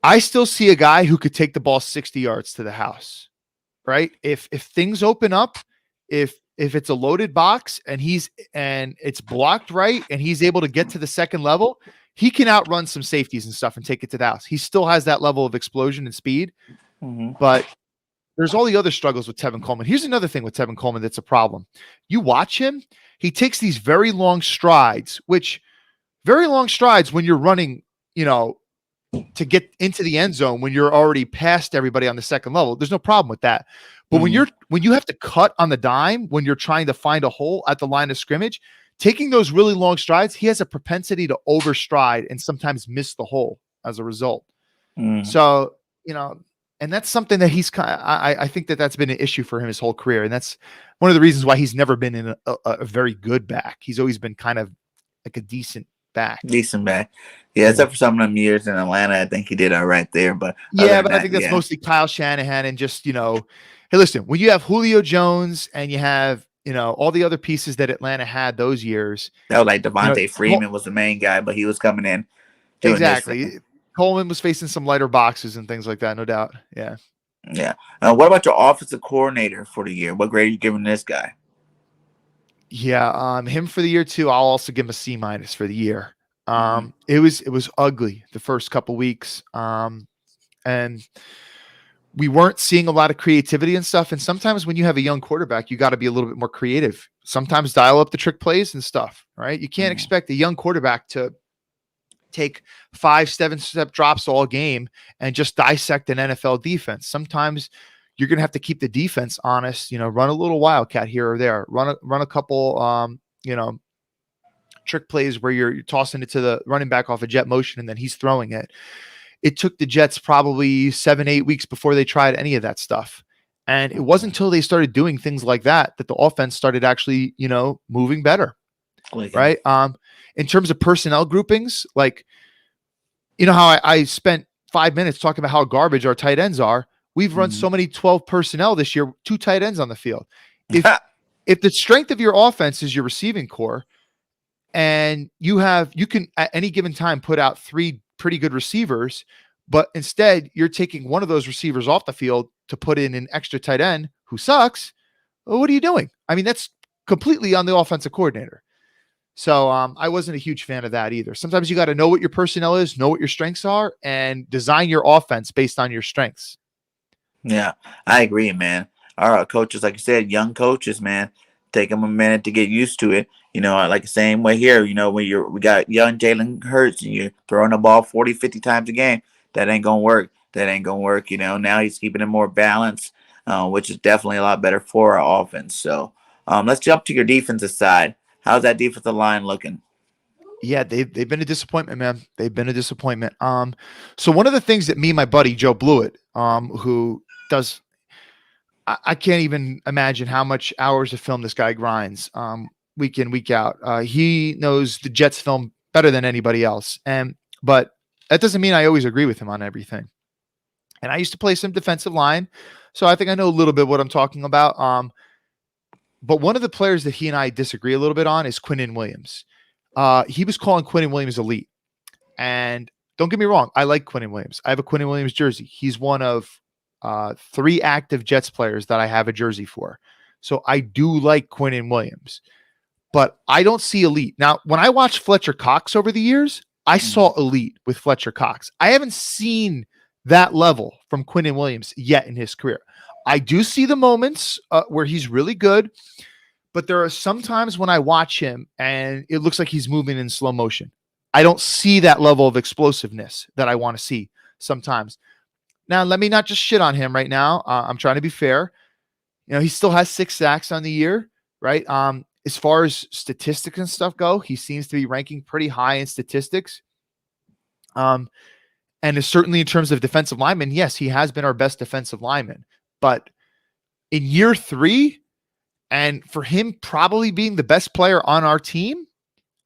I still see a guy who could take the ball 60 yards to the house, right? If things open up, if it's a loaded box and it's blocked right and he's able to get to the second level, he can outrun some safeties and stuff and take it to the house. He still has that level of explosion and speed, but there's all the other struggles with Tevin Coleman. Here's another thing with Tevin Coleman that's a problem. You watch him, he takes these very long strides, when you're running, to get into the end zone when you're already past everybody on the second level. There's no problem with that. But when you have to cut on the dime, when you're trying to find a hole at the line of scrimmage, taking those really long strides, he has a propensity to overstride and sometimes miss the hole as a result. So, and that's something that he's I think that's been an issue for him his whole career. And that's one of the reasons why he's never been in a very good back. He's always been kind of like a decent back. Yeah, except for some of them years in Atlanta, I think he did all right there. But I think that's mostly Kyle Shanahan and just, hey, listen, when you have Julio Jones and you have, all the other pieces that Atlanta had those years. That was like Devonte Freeman was the main guy, but he was coming in. Exactly. Coleman was facing some lighter boxes and things like that, no doubt. Yeah. Yeah. What about your offensive coordinator for the year? What grade are you giving this guy? Yeah, him for the year too. I'll also give him a C minus for the year. It was ugly the first couple weeks. And we weren't seeing a lot of creativity and stuff. And sometimes when you have a young quarterback, you got to be a little bit more creative. Sometimes dial up the trick plays and stuff, right? You can't expect a young quarterback to take 5-7 step drops all game and just dissect an NFL defense. Sometimes you're going to have to keep the defense honest, run a little wildcat here or there, run a couple, trick plays where you're tossing it to the running back off a jet motion and then he's throwing it. It took the Jets probably 7-8 weeks before they tried any of that stuff. And it wasn't until they started doing things like that the offense started actually, moving better. Right. In terms of personnel groupings, like, how I spent 5 minutes talking about how garbage our tight ends are. We've run so many 12 personnel this year, 2 tight ends on the field. If the strength of your offense is your receiving core and you can at any given time put out 3 pretty good receivers, but instead you're taking one of those receivers off the field to put in an extra tight end who sucks. Well, what are you doing? I mean, that's completely on the offensive coordinator. So I wasn't a huge fan of that either. Sometimes you got to know what your personnel is, know what your strengths are, and design your offense based on your strengths. Yeah, I agree, man. Our coaches, like you said, young coaches, man, take them a minute to get used to it. Like the same way here, when we got young Jalen Hurts and you're throwing the ball 40, 50 times a game, that ain't going to work. Now he's keeping it more balanced, which is definitely a lot better for our offense. So let's jump to your defensive side. How's that defensive line looking? Yeah, they've been a disappointment, man. They've been a disappointment. So one of the things that me and my buddy Joe Blewett, who does, I can't even imagine how much hours of film this guy grinds, week in, week out. He knows the Jets film better than anybody else, but that doesn't mean I always agree with him on everything. And I used to play some defensive line, so I think I know a little bit what I'm talking about. But one of the players that he and I disagree a little bit on is Quinnen Williams. He was calling Quinnen Williams elite. And don't get me wrong, I like Quinnen Williams. I have a Quinnen Williams jersey. He's one of 3 active Jets players that I have a jersey for. So I do like Quinnen Williams, but I don't see elite. Now, when I watched Fletcher Cox over the years, I saw elite with Fletcher Cox. I haven't seen that level from Quinnen Williams yet in his career. I do see the moments where he's really good, but there are some times when I watch him and it looks like he's moving in slow motion. I don't see that level of explosiveness that I want to see sometimes. Now, let me not just shit on him right now. I'm trying to be fair. You know, he still has 6 sacks on the year, right? As far as statistics and stuff go, he seems to be ranking pretty high in statistics. And is certainly in terms of defensive lineman, yes, he has been our best defensive lineman. But in year 3, and for him probably being the best player on our team,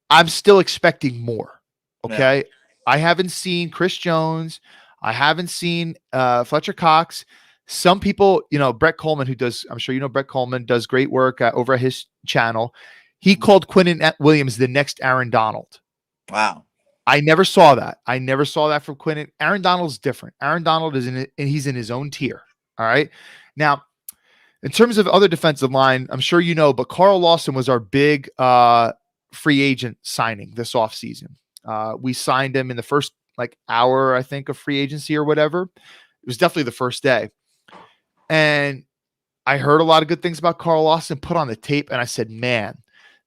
I'm still expecting more. Okay. Yeah. I haven't seen Chris Jones. I haven't seen Fletcher Cox. Some people, you know, Brett Coleman, I'm sure you know Brett Coleman, does great work over at his channel. He called Quinnen Williams the next Aaron Donald. Wow. I never saw that. I never saw that from Quinnen. Aaron Donald's different. Aaron Donald he's in his own tier. All right. Now, in terms of other defensive line, I'm sure you know, but Carl Lawson was our big free agent signing this offseason. We signed him in the first hour, I think, of free agency or whatever. It was definitely the first day. And I heard a lot of good things about Carl Lawson, put on the tape, and I said, man,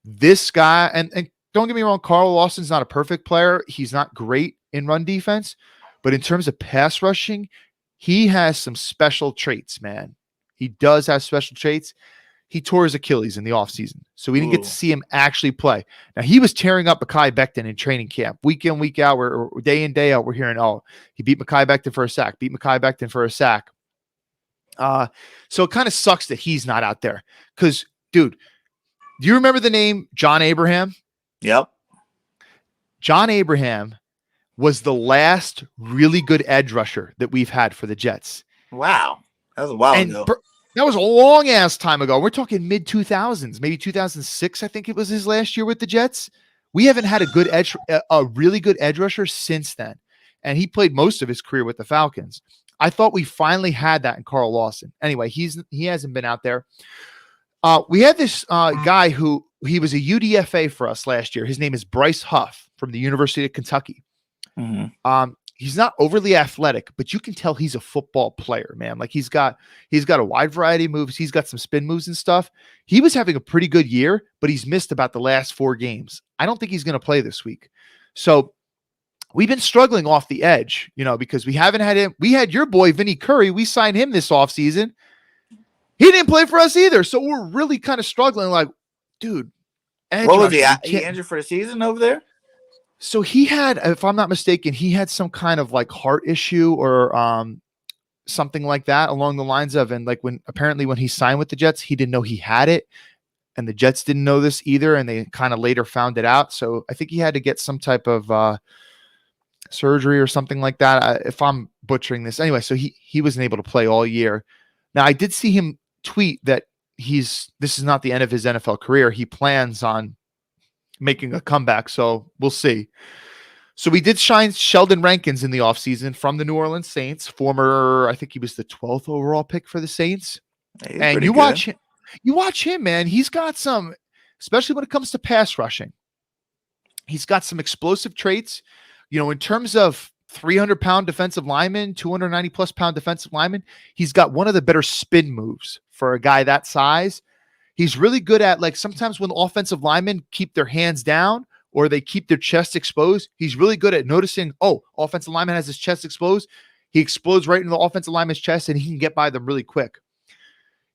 this guy, and don't get me wrong, Carl Lawson's not a perfect player. He's not great in run defense, but in terms of pass rushing, he has some special traits, man. He does have special traits. He tore his Achilles in the offseason, so we didn't get to see him actually play. Now, he was tearing up Mekhi Becton in training camp. Week in, week out, or day in, day out, we're hearing, oh, he beat Mekhi Becton for a sack, So it kind of sucks that he's not out there. Because, dude, do you remember the name John Abraham? Yep. John Abraham was the last really good edge rusher that we've had for the Jets. Wow. That was a while ago. That was a long ass time ago. We're talking mid 2000s, maybe 2006. I think it was his last year with the Jets. We haven't had a really good edge rusher since then. And he played most of his career with the Falcons. I thought we finally had that in Carl Lawson. Anyway, he hasn't been out there. We had this guy who he was a UDFA for us last year. His name is Bryce Huff from the University of Kentucky. Mm-hmm. He's not overly athletic, but you can tell he's a football player, man. Like he's got a wide variety of moves. He's got some spin moves and stuff. He was having a pretty good year, but he's missed about the last 4 games. I don't think he's going to play this week. So we've been struggling off the edge, you know, because we haven't had him. We had your boy, Vinny Curry. We signed him this offseason. He didn't play for us either. So we're really kind of struggling. Like, dude. What was he? He injured for the season over there? So he had, if I'm not mistaken, he had some kind of heart issue or something like that along the lines of, and when he signed with the Jets, he didn't know he had it. And the Jets didn't know this either. And they kind of later found it out. So I think he had to get some type of surgery or something like that. If I'm butchering this. Anyway, so he wasn't able to play all year. Now I did see him tweet that this is not the end of his NFL career. He plans on making a comeback. So we'll see. So we did shine Sheldon Rankins in the offseason from the New Orleans Saints, former, I think he was the 12th overall pick for the Saints. And you watch him, man. He's got some, especially when it comes to pass rushing. He's got some explosive traits, you know, in terms of 300-pound defensive lineman, 290-plus pound defensive lineman. He's got one of the better spin moves for a guy that size. He's really good at, sometimes when offensive linemen keep their hands down or they keep their chest exposed, he's really good at noticing, oh, offensive lineman has his chest exposed. He explodes right into the offensive lineman's chest and he can get by them really quick.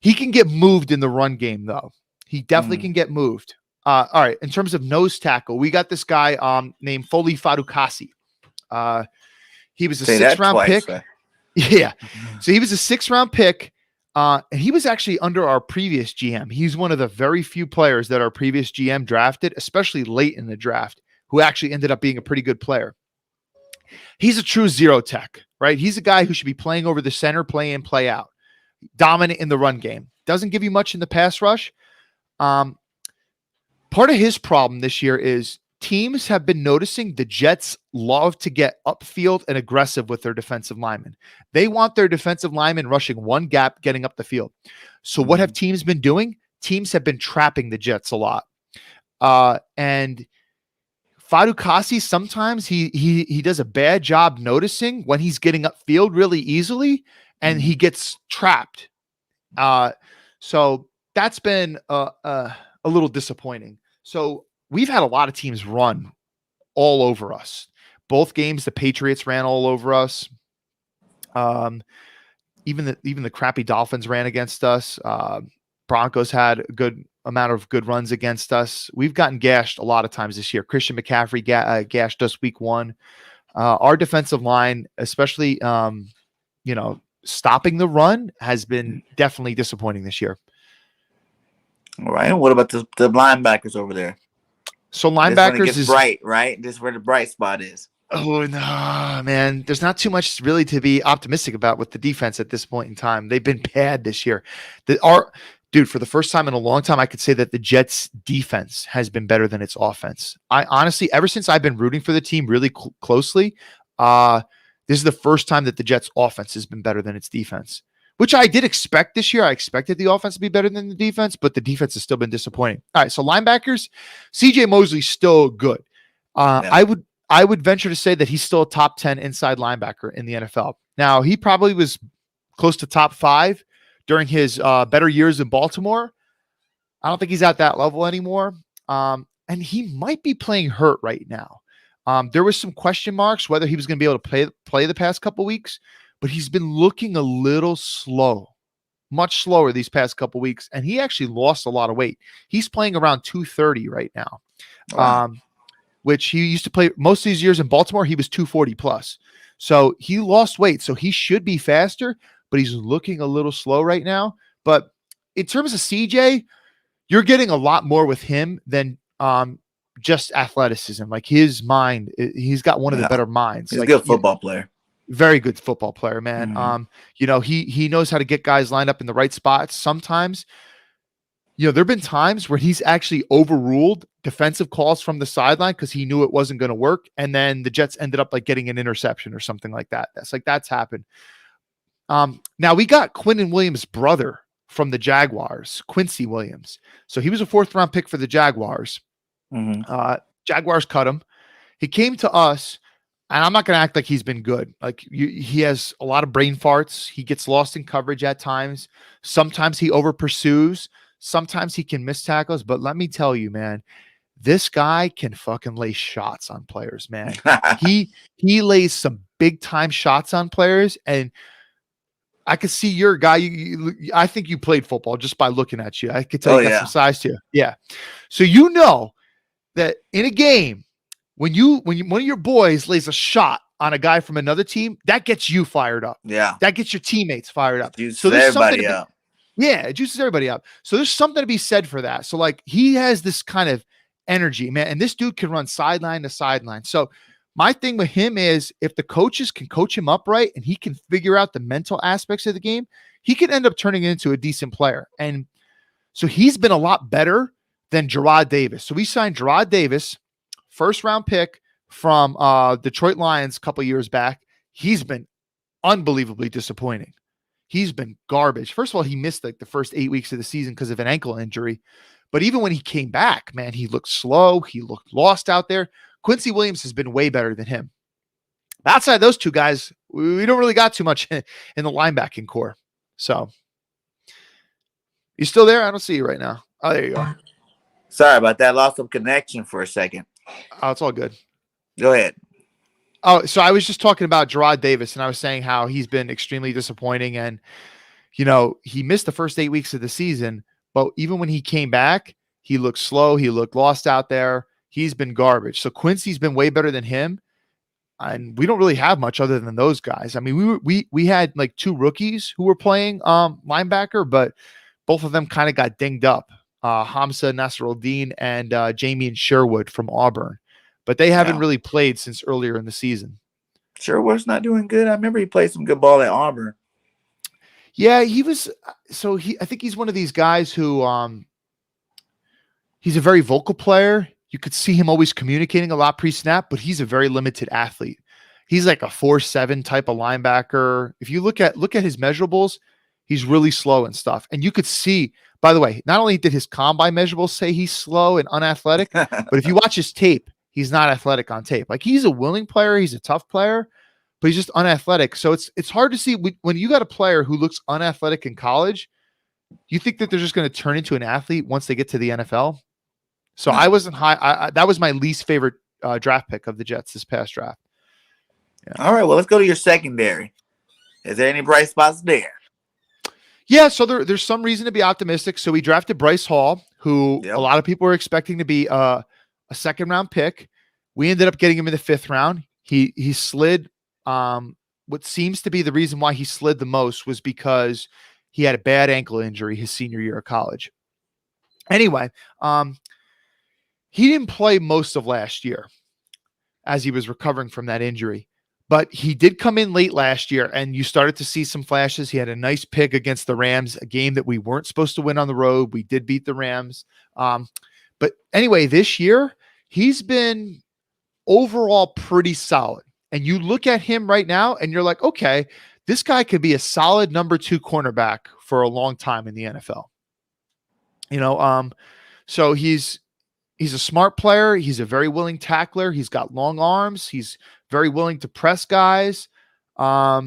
He can get moved in the run game, though. He definitely can get moved. All right, in terms of nose tackle, we got this guy named Foley Fadukasi. He was a 6th-round pick. Yeah. So he was a 6th-round pick. And he was actually under our previous GM. He's one of the very few players that our previous GM drafted, especially late in the draft, who actually ended up being a pretty good player. He's a true zero tech, right? He's a guy who should be playing over the center, play in, play out. Dominant in the run game. Doesn't give you much in the pass rush. Part of his problem this year is teams have been noticing the Jets love to get upfield and aggressive with their defensive linemen. They want their defensive linemen rushing one gap, getting up the field. So what have teams been doing? teams have been trapping the Jets a lot. And Fatukasi, sometimes he does a bad job noticing when he's getting upfield really easily, and he gets trapped. So that's been a little disappointing. So we've had a lot of teams run all over us. Both games, the Patriots ran all over us. Even the crappy Dolphins ran against us. Broncos had a good amount of good runs against us. We've gotten gashed a lot of times this year. Christian McCaffrey gashed us week 1. Our defensive line, especially, stopping the run, has been definitely disappointing this year. All right. What about the linebackers over there? So linebackers is bright, right? This is where the bright spot is. Oh no, man! There's not too much really to be optimistic about with the defense at this point in time. They've been bad this year. Dude, for the first time in a long time, I could say that the Jets' defense has been better than its offense. I honestly, ever since I've been rooting for the team really closely, this is the first time that the Jets' offense has been better than its defense, which I did expect this year. I expected the offense to be better than the defense, but the defense has still been disappointing. All right, so linebackers, CJ Mosley's still good. Yeah. I would venture to say that he's still a top 10 inside linebacker in the NFL. Now, he probably was close to top 5 during his better years in Baltimore. I don't think he's at that level anymore. And he might be playing hurt right now. There was some question marks whether he was going to be able to play the past couple weeks, but he's been looking a little slow, much slower these past couple weeks. And he actually lost a lot of weight. He's playing around 230 right now. Wow. Which he used to play most of these years in Baltimore. He was 240 plus. So he lost weight. So he should be faster, but he's looking a little slow right now. But in terms of CJ, you're getting a lot more with him than just athleticism. Like his mind, he's got one of the better minds. He's like, a good football player. Very good football player, man. Mm-hmm. He knows how to get guys lined up in the right spots. Sometimes, there have been times where he's actually overruled defensive calls from the sideline because he knew it wasn't going to work. And then the Jets ended up like getting an interception or something like that. That's happened. Now we got Quinnen Williams' brother from the Jaguars, Quincy Williams. So he was a 4th round pick for the Jaguars. Mm-hmm. Jaguars cut him. He came to us, and I'm not going to act like he's been good. Like he has a lot of brain farts. He gets lost in coverage at times. Sometimes he over pursues. Sometimes he can miss tackles, but let me tell you, man, this guy can fucking lay shots on players, man. He lays some big time shots on players, and I could see you're a guy. I think you played football just by looking at you. I could tell you got some size to you. Yeah. So that in a game, when one of your boys lays a shot on a guy from another team, that gets you fired up. Yeah. That gets your teammates fired up. So there's everybody up. Yeah, it juices everybody up. So there's something to be said for that. So like he has this kind of energy, man, and this dude can run sideline to sideline. So my thing with him is if the coaches can coach him up right and he can figure out the mental aspects of the game, he could end up turning into a decent player. And so he's been a lot better than Jarrad Davis. So we signed Jarrad Davis, 1st round pick from Detroit Lions a couple years back. He's been unbelievably disappointing. He's been garbage. First of all, he missed like the first 8 weeks of the season because of an ankle injury. But even when he came back, man, he looked slow. He looked lost out there. Quincy Williams has been way better than him. Outside those two guys, we don't really got too much in the linebacking core. So, you still there? I don't see you right now. Oh, there you are. Sorry about that. Lost some connection for a second. Oh, it's all good. Go ahead. Oh, so I was just talking about Jarrad Davis, and I was saying how he's been extremely disappointing. And, he missed the first 8 weeks of the season, but even when he came back, he looked slow. He looked lost out there. He's been garbage. So Quincy's been way better than him. And we don't really have much other than those guys. I mean, we had like 2 rookies who were playing linebacker, but both of them kind of got dinged up. Hamza Nasruddin and Jamian Sherwood from Auburn. But they haven't really played since earlier in the season. Sherwood's not doing good. I remember he played some good ball at Auburn. Yeah, he was. So I think he's one of these guys who he's a very vocal player. You could see him always communicating a lot pre-snap, but he's a very limited athlete. He's like a 4.7 type of linebacker. If you look at his measurables, he's really slow and stuff. And you could see By the way, not only did his combine measurables say he's slow and unathletic, but if you watch his tape, he's not athletic on tape. Like, he's a willing player, he's a tough player, but he's just unathletic. So it's hard to see when you got a player who looks unathletic in college. You think that they're just going to turn into an athlete once they get to the NFL? So I wasn't high. That was my least favorite draft pick of the Jets this past draft. Yeah. All right, well, let's go to your secondary. Is there any bright spots there? Yeah, so there's some reason to be optimistic. So we drafted Bryce Hall, who a lot of people were expecting to be a second-round pick. We ended up getting him in the 5th round. He slid. What seems to be the reason why he slid the most was because he had a bad ankle injury his senior year of college. Anyway, he didn't play most of last year as he was recovering from that injury. But he did come in late last year, and you started to see some flashes. He had a nice pick against the Rams, a game that we weren't supposed to win on the road. We did beat the Rams. But anyway, this year, he's been overall pretty solid. And you look at him right now, and you're like, okay, this guy could be a solid number 2 cornerback for a long time in the NFL. So he's a smart player. He's a very willing tackler. He's got long arms. He's very willing to press guys. I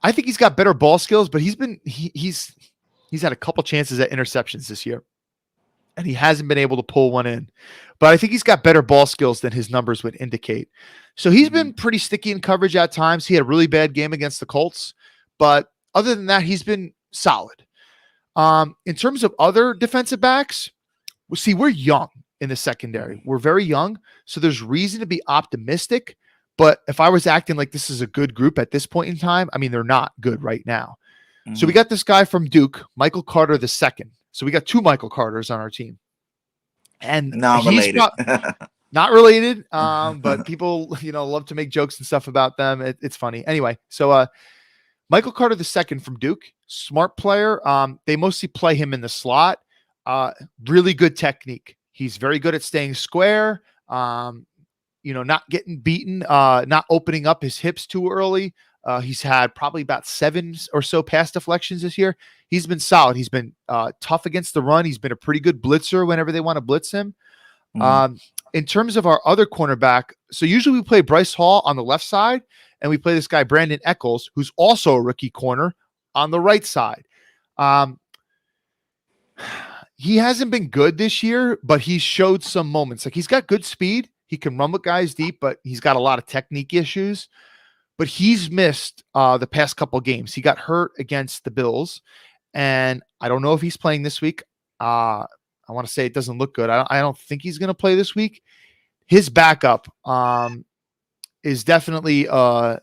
think he's got better ball skills, but he's had a couple chances at interceptions this year, and he hasn't been able to pull one in. But I think he's got better ball skills than his numbers would indicate. So he's been pretty sticky in coverage at times. He had a really bad game against the Colts, but other than that, he's been solid. In terms of other defensive backs, see, we're young in the secondary. We're very young, so there's reason to be optimistic. But if I was acting like this is a good group at this point in time, I mean, they're not good right now. Mm-hmm. So we got this guy from Duke, Michael Carter II. So we got 2 Michael Carters on our team. And not related. Not related, but people, love to make jokes and stuff about them. It's funny. Anyway, so Michael Carter II from Duke, smart player. They mostly play him in the slot. Really good technique. He's very good at staying square, not getting beaten, not opening up his hips too early. He's had probably about 7 or so pass deflections this year. He's been solid. He's been tough against the run. He's been a pretty good blitzer whenever they want to blitz him. In terms of our other cornerback, so usually we play Bryce Hall on the left side, and we play this guy, Brandon Eccles, who's also a rookie corner, on the right side. He hasn't been good this year, but he showed some moments. Like, he's got good speed. He can run with guys deep, but he's got a lot of technique issues. But he's missed the past couple games. He got hurt against the Bills, and I don't know if he's playing this week. I want to say it doesn't look good. I don't think he's going to play this week. His backup is definitely a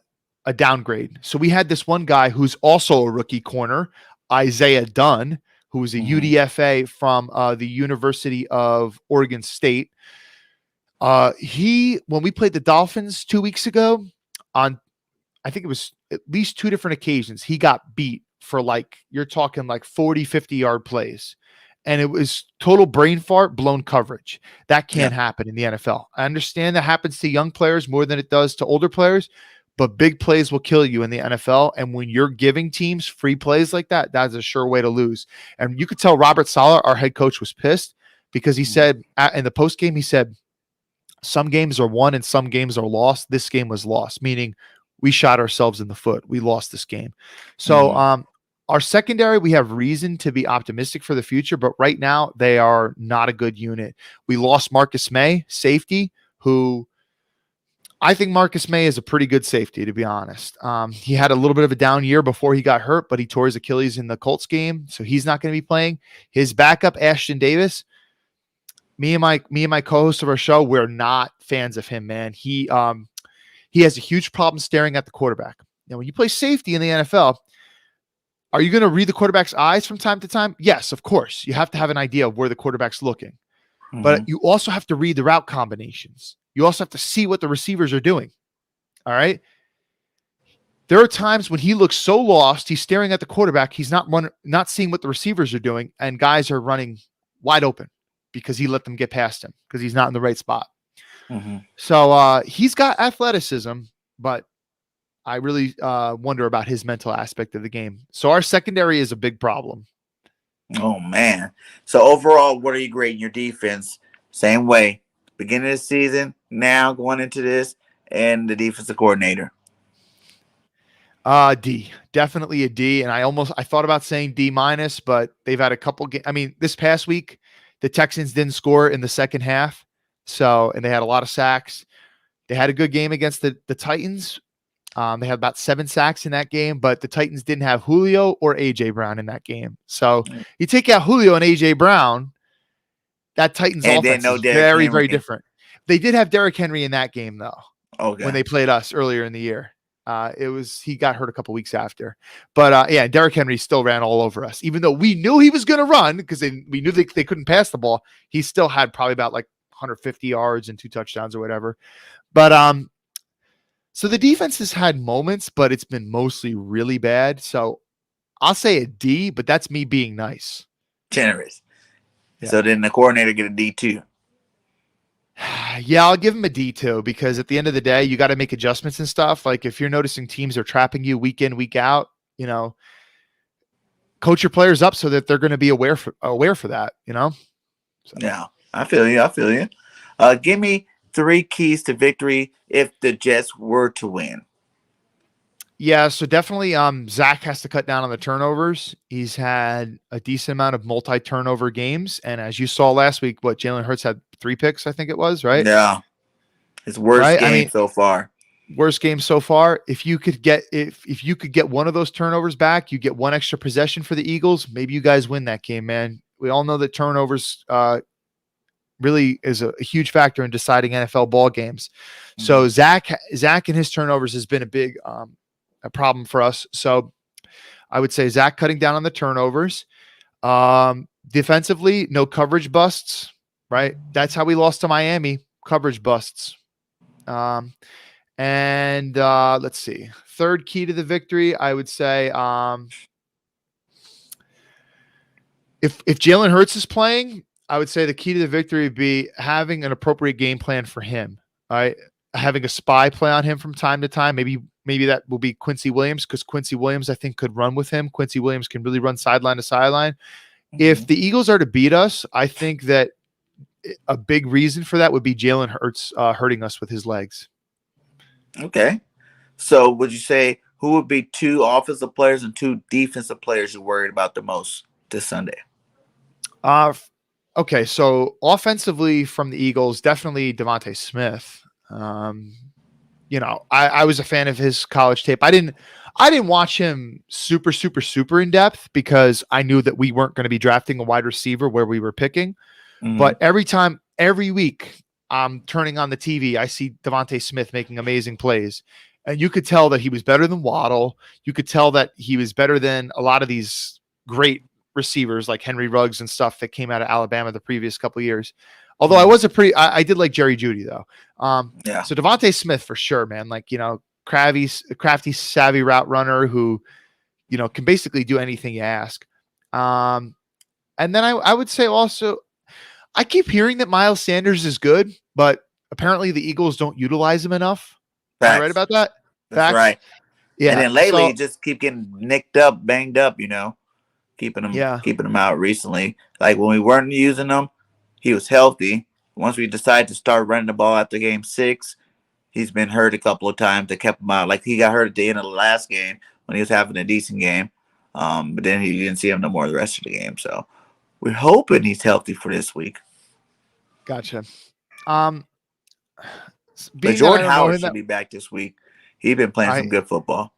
downgrade. So we had this one guy who's also a rookie corner, Isaiah Dunn, who was a UDFA from the University of Oregon State. When we played the Dolphins 2 weeks ago, I think it was at least 2 different occasions, he got beat for you're talking 40, 50-yard plays. And it was total brain fart, blown coverage. That can't happen in the NFL. I understand that happens to young players more than it does to older players, but big plays will kill you in the NFL. And when you're giving teams free plays like that, that's a sure way to lose. And you could tell Robert Saleh, our head coach, was pissed because he said in the post game, he said, some games are won and some games are lost. This game was lost, meaning we shot ourselves in the foot. We lost this game. So our secondary, we have reason to be optimistic for the future, but right now they are not a good unit. We lost Marcus May, safety, who I think Marcus May is a pretty good safety, to be honest. He had a little bit of a down year before he got hurt, but he tore his Achilles in the Colts game, so he's not going to be playing. His backup, Ashton Davis, me and my co-host of our show, we're not fans of him, man. He has a huge problem staring at the quarterback. Now, when you play safety in the NFL, are you going to read the quarterback's eyes from time to time? Yes, of course. You have to have an idea of where the quarterback's looking. But you also have to read the route combinations. You also have to see what the receivers are doing. All right? There are times when he looks so lost, he's staring at the quarterback, he's not seeing what the receivers are doing, and guys are running wide open because he let them get past him because he's not in the right spot. So he's got athleticism, but I really wonder about his mental aspect of the game. So our secondary is a big problem. Oh man. So overall, what are you grading your defense? Same way. Beginning of the season, now going into this, and the defensive coordinator. D, definitely a D. And I thought about saying D minus, but they've had a couple games. I mean, this past week, the Texans didn't score in the second half. And they had a lot of sacks. They had a good game against the Titans. They had about 7 sacks in that game, but the Titans didn't have Julio or AJ Brown in that game. So you take out Julio and AJ Brown, that Titans And offense then no is Derrick very, Henry. very different. They did have Derrick Henry in that game though. Okay. When they played us earlier in the year. He got hurt a couple weeks after, but yeah, Derrick Henry still ran all over us, even though we knew he was going to run because we knew they couldn't pass the ball. He still had probably about like 150 yards and 2 touchdowns or whatever. But so the defense has had moments, but it's been mostly really bad. So I'll say a D, but that's me being nice. Generous. Yeah. So then the coordinator get a D too. Yeah, I'll give him a D too, because at the end of the day, you got to make adjustments and stuff. Like if you're noticing teams are trapping you week in, week out, coach your players up so that they're going to be aware for that, So. Yeah, I feel you. Give me 3 keys to victory if the Jets were to win. Yeah, so definitely Zach has to cut down on the turnovers. He's had a decent amount of multi-turnover games. And as you saw last week, Jalen Hurts had 3 picks, I think it was, right? Yeah. His worst game so far. Worst game so far. If you could get one of those turnovers back, you get 1 extra possession for the Eagles. Maybe you guys win that game, man. We all know that turnovers really is a huge factor in deciding NFL ball games. Mm-hmm. So Zach and his turnovers has been a big a problem for us. So I would say Zach cutting down on the turnovers. Defensively, no coverage busts, right? That's how we lost to Miami. Coverage busts. And let's see. 3rd key to the victory, I would say if Jalen Hurts is playing, I would say the key to the victory would be having an appropriate game plan for him. All right. Having a spy play on him from time to time. Maybe that will be Quincy Williams, because Quincy Williams, I think, could run with him. Quincy Williams can really run sideline to sideline. Mm-hmm. If the Eagles are to beat us, I think that a big reason for that would be Jalen Hurts hurting us with his legs. Okay. So would you say who would be 2 offensive players and 2 defensive players you're worried about the most this Sunday? Okay, so offensively from the Eagles, definitely Devonte Smith. I was a fan of his college tape. I didn't watch him super in depth because I knew that we weren't going to be drafting a wide receiver where we were picking. Mm-hmm. But every week I'm turning on the TV, I see Devonte Smith making amazing plays. And you could tell that he was better than Waddle. You could tell that he was better than a lot of these great receivers like Henry Ruggs and stuff that came out of Alabama the previous couple of years. Although I did like Jerry Jeudy though. Yeah. So Devonte Smith for sure, man. Like, crafty, savvy route runner who, can basically do anything you ask. And then I would say also, I keep hearing that Miles Sanders is good, but apparently the Eagles don't utilize him enough. Am I right about that? That's right. Yeah. And then lately, just keep getting nicked up, banged up, keeping him out recently. Like when we weren't using him, he was healthy. Once we decided to start running the ball after game 6, he's been hurt a couple of times that kept him out. Like he got hurt at the end of the last game when he was having a decent game. But then he didn't see him no more the rest of the game. So we're hoping he's healthy for this week. Gotcha. But Jordan Howard should be back this week. He's been playing some good football.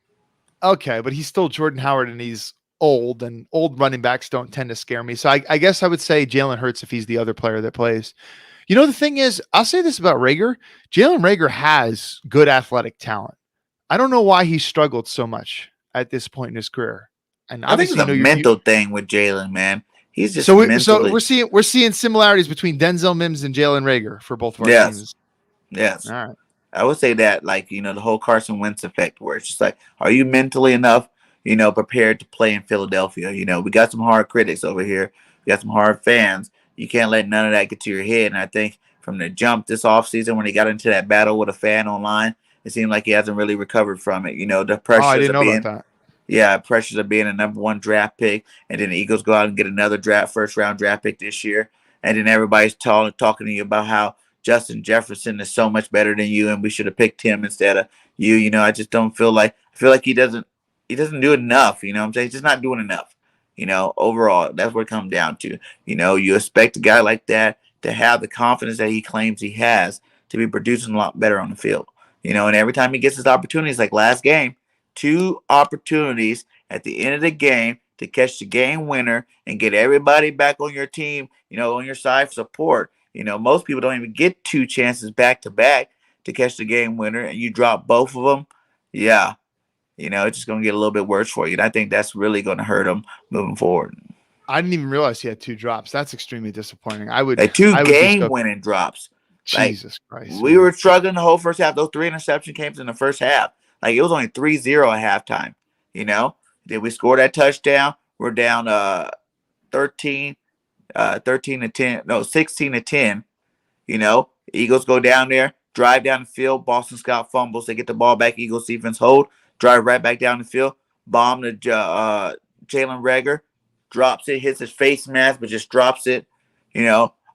Okay, but he's still Jordan Howard, and he's old, and old running backs don't tend to scare me. So I guess I would say Jalen Hurts if he's the other player that plays. The thing is, I'll say this about Rager. Jalen Rager has good athletic talent. I don't know why he struggled so much at this point in his career. And I think it's a mental thing with Jalen, man. He's just so we're seeing similarities between Denzel Mims and Jalen Rager for both of our teams. Yes. All right. I would say that, like, the whole Carson Wentz effect, where it's just like, are you mentally enough, prepared to play in Philadelphia? We got some hard critics over here. We got some hard fans. You can't let none of that get to your head. And I think from the jump this offseason, when he got into that battle with a fan online, it seemed like he hasn't really recovered from it. The pressure. I didn't know about that. Yeah, pressures of being a #1 draft pick, and then the Eagles go out and get another first round draft pick this year, and then everybody's talking to you about how Justin Jefferson is so much better than you, and we should have picked him instead of you. I just don't feel like he doesn't do enough. You know what I'm saying? He's just not doing enough. Overall, that's what it comes down to. You expect a guy like that to have the confidence that he claims he has to be producing a lot better on the field. And every time he gets his opportunities, like last game, 2 opportunities at the end of the game to catch the game winner and get everybody back on your team, on your side for support. Most people don't even get 2 chances back to back to catch the game winner, and you drop both of them. Yeah, it's just going to get a little bit worse for you. And I think that's really going to hurt him moving forward. I didn't even realize he had 2 drops. That's extremely disappointing. Two game-winning drops. Jesus Christ. We were struggling the whole first half. Those 3 interception games in the first half. Like, it was only 3-0 at halftime. Then we scored that touchdown. We're down 13 to 10. No, 16 to 10. Eagles go down there, drive down the field. Boston Scott fumbles. They get the ball back. Eagles defense hold. Drive right back down the field. Bomb to Jalen Reagor. Drops it. Hits his face mask, but just drops it.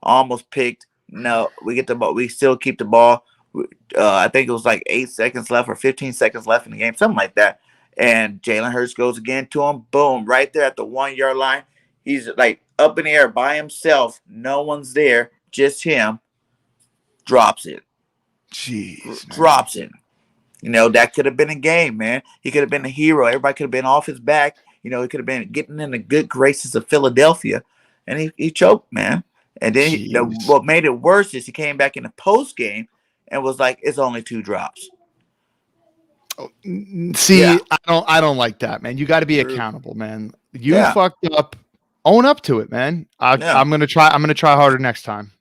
Almost picked. No, we get the ball. We still keep the ball. I think it was like 8 seconds left or 15 seconds left in the game, something like that. And Jalen Hurts goes again to him. Boom, right there at the 1-yard line. He's like up in the air by himself. No one's there, just him. Drops it. Jeez. Drops it. That could have been a game, man. He could have been a hero. Everybody could have been off his back. He could have been getting in the good graces of Philadelphia. And he choked, man. And then what made it worse is he came back in the post game and was like, "It's only 2 drops." See, yeah. I don't like that, man. You got to be accountable, man. You fucked up. Own up to it, man. I'm gonna try harder next time.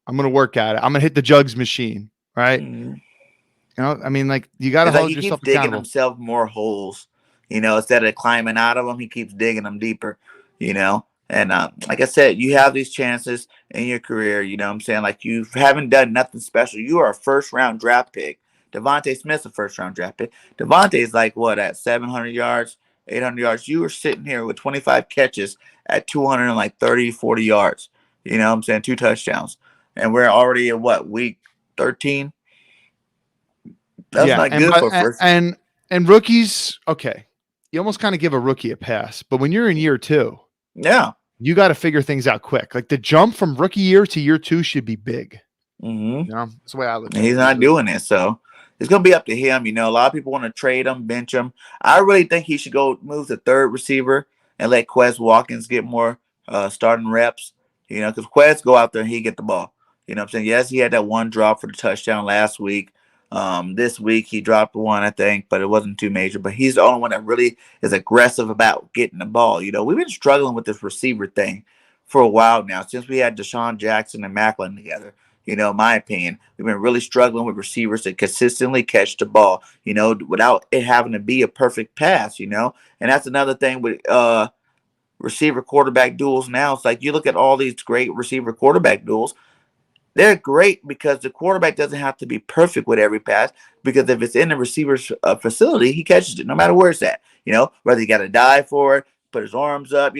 I'm gonna work at it. I'm gonna hit the jugs machine, right? Mm-hmm. I mean, like, you got to hold yourself accountable. He keeps digging himself more holes. Instead of climbing out of them, he keeps digging them deeper. And like I said, you have these chances in your career. You know what I'm saying? Like, you haven't done nothing special. You are a first-round draft pick. Devonte Smith's a first-round draft pick. Devonte is like, what, at 700 yards, 800 yards? You were sitting here with 25 catches at 230, 40 yards. You know what I'm saying? 2 touchdowns. And we're already in, what, week 13? That's not good for first. And rookies, okay. You almost kind of give a rookie a pass. But when you're in year 2, you got to figure things out quick. Like, the jump from rookie year to year 2 should be big. Mm-hmm. That's the way I look at it. He's not doing it, so it's going to be up to him. A lot of people want to trade him, bench him. I really think he should go move to 3rd receiver and let Quez Watkins get more starting reps. Because Quez go out there and he get the ball. You know what I'm saying? Yes, he had that 1 drop for the touchdown last week. This week he dropped 1, I think, but it wasn't too major. But he's the only one that really is aggressive about getting the ball. We've been struggling with this receiver thing for a while now, since we had Deshaun Jackson and Macklin together. In my opinion, we've been really struggling with receivers to consistently catch the ball, without it having to be a perfect pass, and that's another thing with receiver quarterback duels now. It's like, you look at all these great receiver quarterback duels. They're great because the quarterback doesn't have to be perfect with every pass, because if it's in the receiver's facility, he catches it no matter where it's at. Whether he got to dive for it, put his arms up,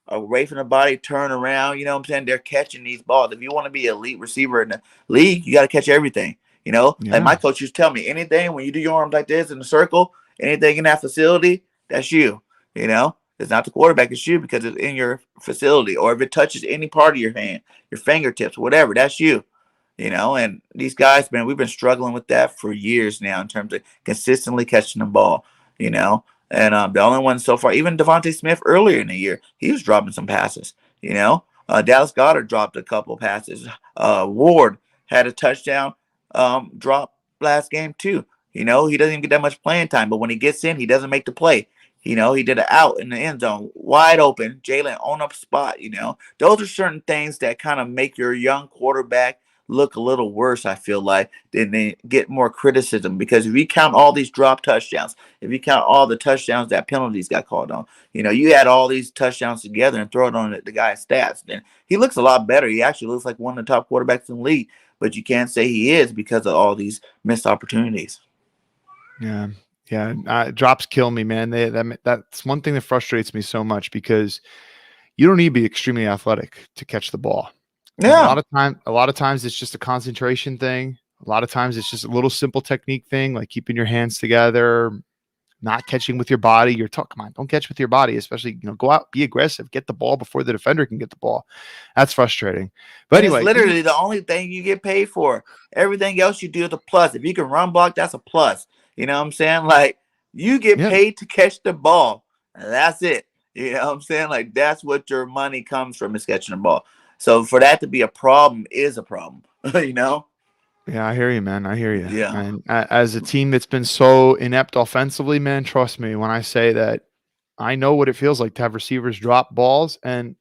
away from the body, turn around. You know what I'm saying? They're catching these balls. If you want to be an elite receiver in the league, you got to catch everything. Like my coach used to tell me, anything when you do your arms like this in a circle, anything in that facility, that's you. It's not the quarterback, it's you, because it's in your facility. Or if it touches any part of your hand, your fingertips, whatever, that's you. And these guys, man, we've been struggling with that for years now in terms of consistently catching the ball, And the only one so far, even Devonte Smith earlier in the year, he was dropping some passes, Dallas Goedert dropped a couple passes. Ward had a touchdown drop last game too. He doesn't even get that much playing time, but when he gets in, he doesn't make the play. He did an out in the end zone, wide open, Jalen on up spot. Those are certain things that kind of make your young quarterback look a little worse, I feel like, then they get more criticism. Because if you count all these drop touchdowns, if you count all the touchdowns that penalties got called on, you add all these touchdowns together and throw it on the guy's stats, then he looks a lot better. He actually looks like one of the top quarterbacks in the league, but you can't say he is because of all these missed opportunities. Yeah. Yeah, drops kill me, man. That's one thing that frustrates me so much because you don't need to be extremely athletic to catch the ball. And Yeah. a lot of times it's just a concentration thing. A lot of times it's just a little simple technique thing, like keeping your hands together, not catching with your body. Come on, don't catch with your body, especially, go out, be aggressive, get the ball before the defender can get the ball. That's frustrating. But And anyway, it's literally the only thing you get paid for. Everything else you do is a plus. If you can run block, that's a plus. You know what I'm saying? Like, you get yeah, paid to catch the ball. And that's it. You know what I'm saying? Like, that's what your money comes from, is catching the ball. So for that to be a problem is a problem. You know? yeah, I hear you, man. I hear you. Yeah. And as a team that's been so inept offensively, man, trust me when I say that I know what it feels like to have receivers drop balls. And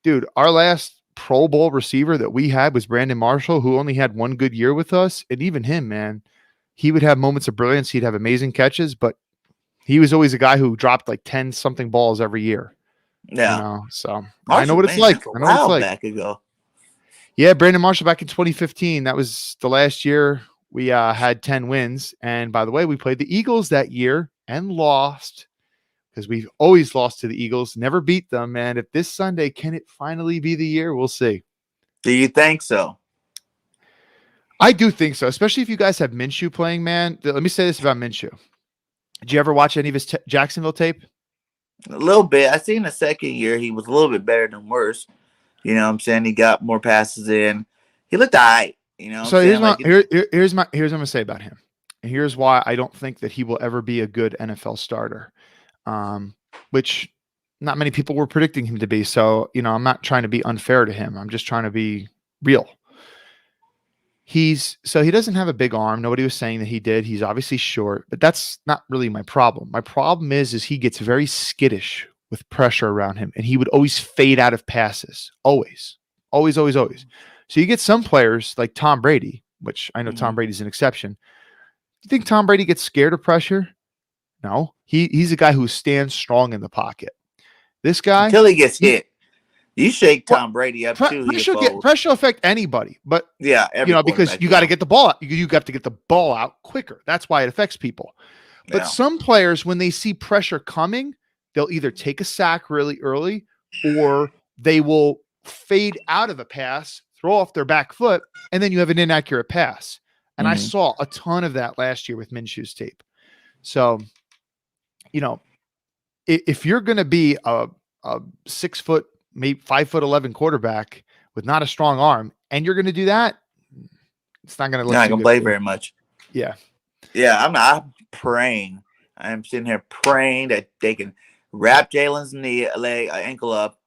dude, our last Pro Bowl receiver that we had was Brandon Marshall, who only had one good year with us. And even him, man, he would have moments of brilliance. He'd have amazing catches, but he was always a guy who dropped like 10 something balls every year. Yeah. So I know Marshall, what it's man, like. that's a I know what it's while like. back ago. Yeah, Brandon Marshall back in 2015. That was the last year we had 10 wins. And by the way, we played the Eagles that year and lost because we've always lost to the Eagles, never beat them. And if this Sunday, can it finally be the year? We'll see. Do you think so? I do think so, especially if you guys have Minshew playing, man. Let me say this about Minshew. Did you ever watch any of his Jacksonville tape? A little bit. I seen the second year he was a little bit better than worse. You know what I'm saying? He got more passes in. He looked all right. You know what So I'm here's saying? here's what I'm gonna say about him. And here's why I don't think that he will ever be a good NFL starter. Which not many people were predicting him to be. So, I'm not trying to be unfair to him. I'm just trying to be real. He doesn't have a big arm. Nobody was saying that he did. He's obviously short, but that's not really my problem. My problem is he gets very skittish with pressure around him, and he would always fade out of passes. Always. Always, always, always. So you get some players like Tom Brady, which I know Tom Brady's an exception. Do you think Tom Brady gets scared of pressure? No. He's a guy who stands strong in the pocket. This guy, until he gets hit. You shake Tom Brady up too. Pressure will affect anybody, but yeah, because you got to get the ball out. You got to get the ball out quicker. That's why it affects people. But some players, when they see pressure coming, they'll either take a sack really early, or they will fade out of a pass, throw off their back foot, and then you have an inaccurate pass. And I saw a ton of that last year with Minshew's tape. So, if you're going to be a 6 foot, maybe 5'11" quarterback with not a strong arm, and you're going to do that, it's not going to look. Not going to play very much. Yeah. Yeah, I'm praying. I'm sitting here praying that they can wrap Jalen's ankle up,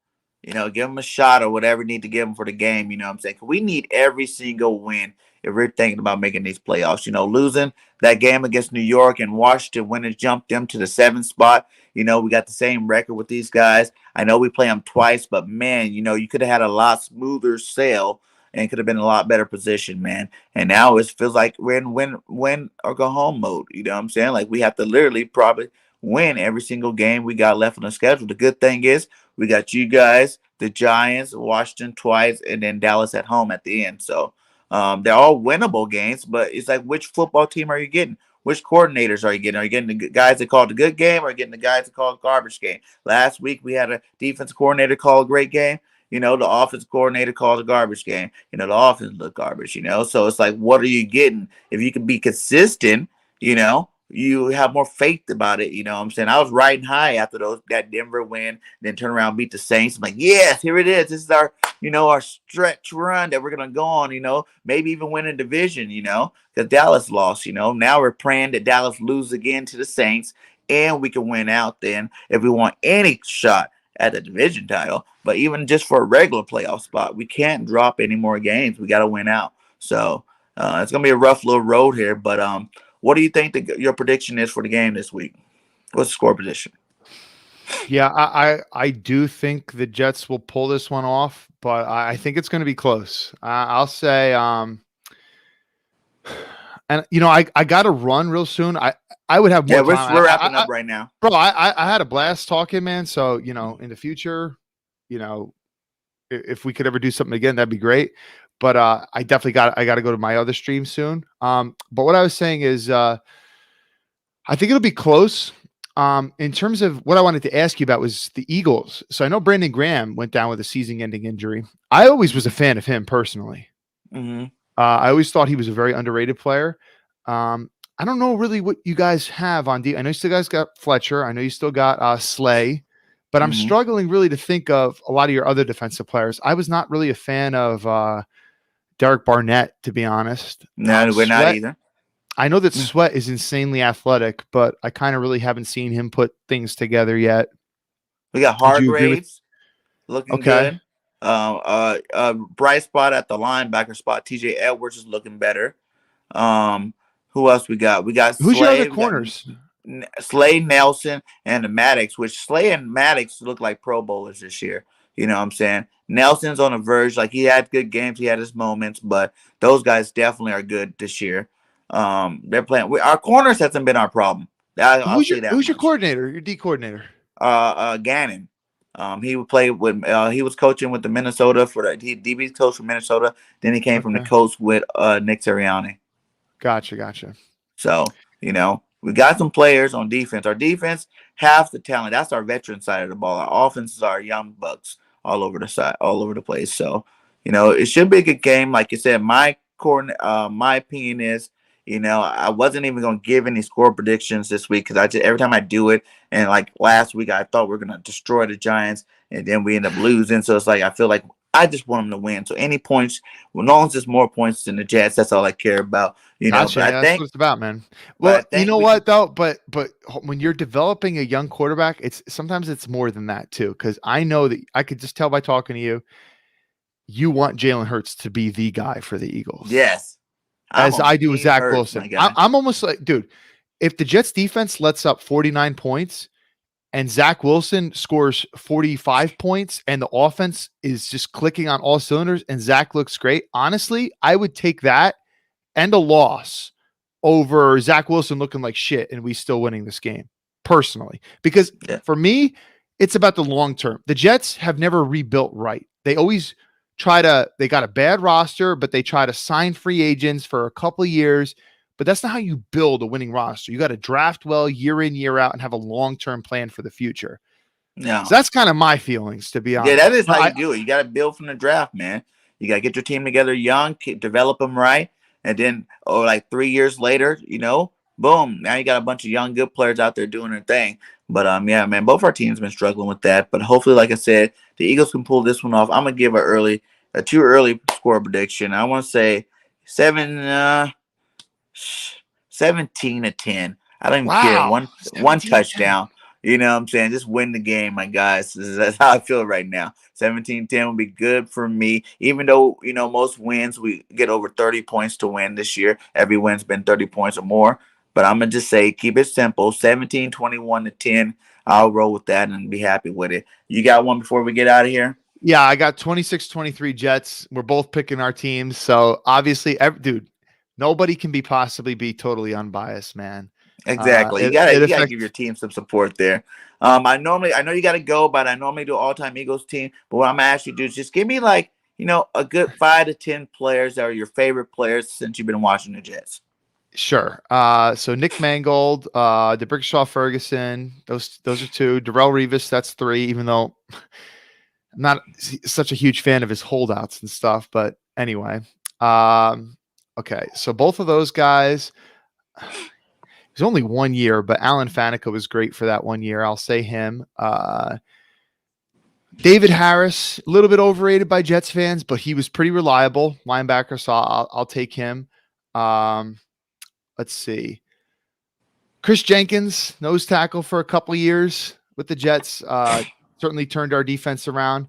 give him a shot or whatever you need to give him for the game. You know what I'm saying? We need every single win if we're thinking about making these playoffs. Losing that game against New York and Washington when it jumped them to the 7th spot. We got the same record with these guys. I know we play them twice, but man, you could have had a lot smoother sail and could have been in a lot better position, man. And now it feels like we're in win or go home mode. You know what I'm saying? Like, we have to literally probably win every single game we got left on the schedule. The good thing is we got you guys, the Giants, Washington twice, and then Dallas at home at the end. So they're all winnable games, but it's like, which football team are you getting? Which coordinators are you getting? Are you getting the guys that called a good game, or are you getting the guys that called a garbage game? Last week we had a defense coordinator call a great game. The offense coordinator called a garbage game. The offense looked garbage, So it's like, what are you getting? If you can be consistent, you have more faith about it. You know what I'm saying? I was riding high after that Denver win, then turn around and beat the Saints. I'm like, yes, here it is. This is our, our stretch run that we're going to go on, maybe even win a division, because Dallas lost, Now we're praying that Dallas lose again to the Saints, and we can win out then if we want any shot at the division title. But even just for a regular playoff spot, we can't drop any more games. We got to win out. So it's going to be a rough little road here, but what do you think your prediction is for the game this week? What's the score position? Yeah, I do think the Jets will pull this one off, but I think it's going to be close. I'll say, and I got to run real soon. I would have more time. We're wrapping up right now, bro. I had a blast talking, man. So in the future, if we could ever do something again, that'd be great. But I definitely got to go to my other stream soon. But what I was saying is, I think it'll be close. In terms of what I wanted to ask you about was the Eagles. So I know Brandon Graham went down with a season-ending injury. I always was a fan of him personally. Mm-hmm. I always thought he was a very underrated player. I don't know really what you guys have on D. I know you still guys got Fletcher. I know you still got Slay, but I'm struggling really to think of a lot of your other defensive players. I was not really a fan of Derek Barnett, to be honest. No, we're not either. I know that Sweat is insanely athletic, but I kind of really haven't seen him put things together yet. We got Hargraves looking good. Bright spot at the linebacker spot. TJ Edwards is looking better. Who else we got? We got who's Slay, your other corners? Slay, Nelson, and the Maddox, which Slay and Maddox look like Pro Bowlers this year. You know what I'm saying? Nelson's on the verge. Like, he had good games. He had his moments, but those guys definitely are good this year. They're playing. Our corners hasn't been our problem. Who's your coordinator? Your D coordinator? Gannon. He would play with. He was coaching with the Minnesota DB coach from Minnesota. Then he came from the coach with Nick Sirianni. Gotcha. So we got some players on defense. Our defense has the talent. That's our veteran side of the ball. Our offense is our young bucks all over the place. So it should be a good game. Like you said, my opinion is. I wasn't even going to give any score predictions this week because every time I do it, and like last week, I thought we were going to destroy the Giants, and then we end up losing. So it's like I feel like I just want them to win. So any points, as long as there's more points than the Jets, that's all I care about. Gotcha. But that's what it's about, man. Well, you know what though? But when you're developing a young quarterback, sometimes it's more than that too. Because I know that I could just tell by talking to you, you want Jalen Hurts to be the guy for the Eagles. Yes. As I do with Zach Wilson. I'm almost like, dude, if the Jets defense lets up 49 points and Zach Wilson scores 45 points and the offense is just clicking on all cylinders and Zach looks great, honestly, I would take that and a loss over Zach Wilson looking like shit and we still winning this game, personally. Because for me, it's about the long term. The Jets have never rebuilt right. They always they got a bad roster, but they try to sign free agents for a couple of years. But that's not how you build a winning roster. You got to draft well year in, year out, and have a long-term plan for the future. Yeah. So that's kind of my feelings, to be honest. Yeah, that is how you do it. You got to build from the draft, man. You got to get your team together young, develop them right, and then, like 3 years later, boom, now you got a bunch of young, good players out there doing their thing. But, yeah, man, both our teams have been struggling with that. But hopefully, like I said, the Eagles can pull this one off. I'm going to give a too early score prediction. I want to say 17-10. I don't even care. One touchdown. You know what I'm saying? Just win the game, my guys. That's how I feel right now. 17-10 will be good for me. Even though, most wins, we get over 30 points to win this year. Every win's been 30 points or more. But I'm going to just say, keep it simple. 17-21-10. I'll roll with that and be happy with it. You got one before we get out of here? Yeah, I got 26-23 Jets. We're both picking our teams. So obviously, dude, nobody can possibly be totally unbiased, man. Exactly. You gotta give your team some support there. I know you gotta go, but I normally do all-time Eagles team. But what I'm gonna ask you to do is just give me a good 5 to 10 players that are your favorite players since you've been watching the Jets. Sure. So Nick Mangold, DeBrickshaw Ferguson, those are 2. Darrelle Revis, that's 3, even though I'm not such a huge fan of his holdouts and stuff. But anyway, okay. So both of those guys, it was only 1 year, but Alan Faneca was great for that 1 year. I'll say him. David Harris, a little bit overrated by Jets fans, but he was pretty reliable linebacker. So I'll take him. Let's see. Chris Jenkins, nose tackle for a couple years with the Jets. Certainly turned our defense around.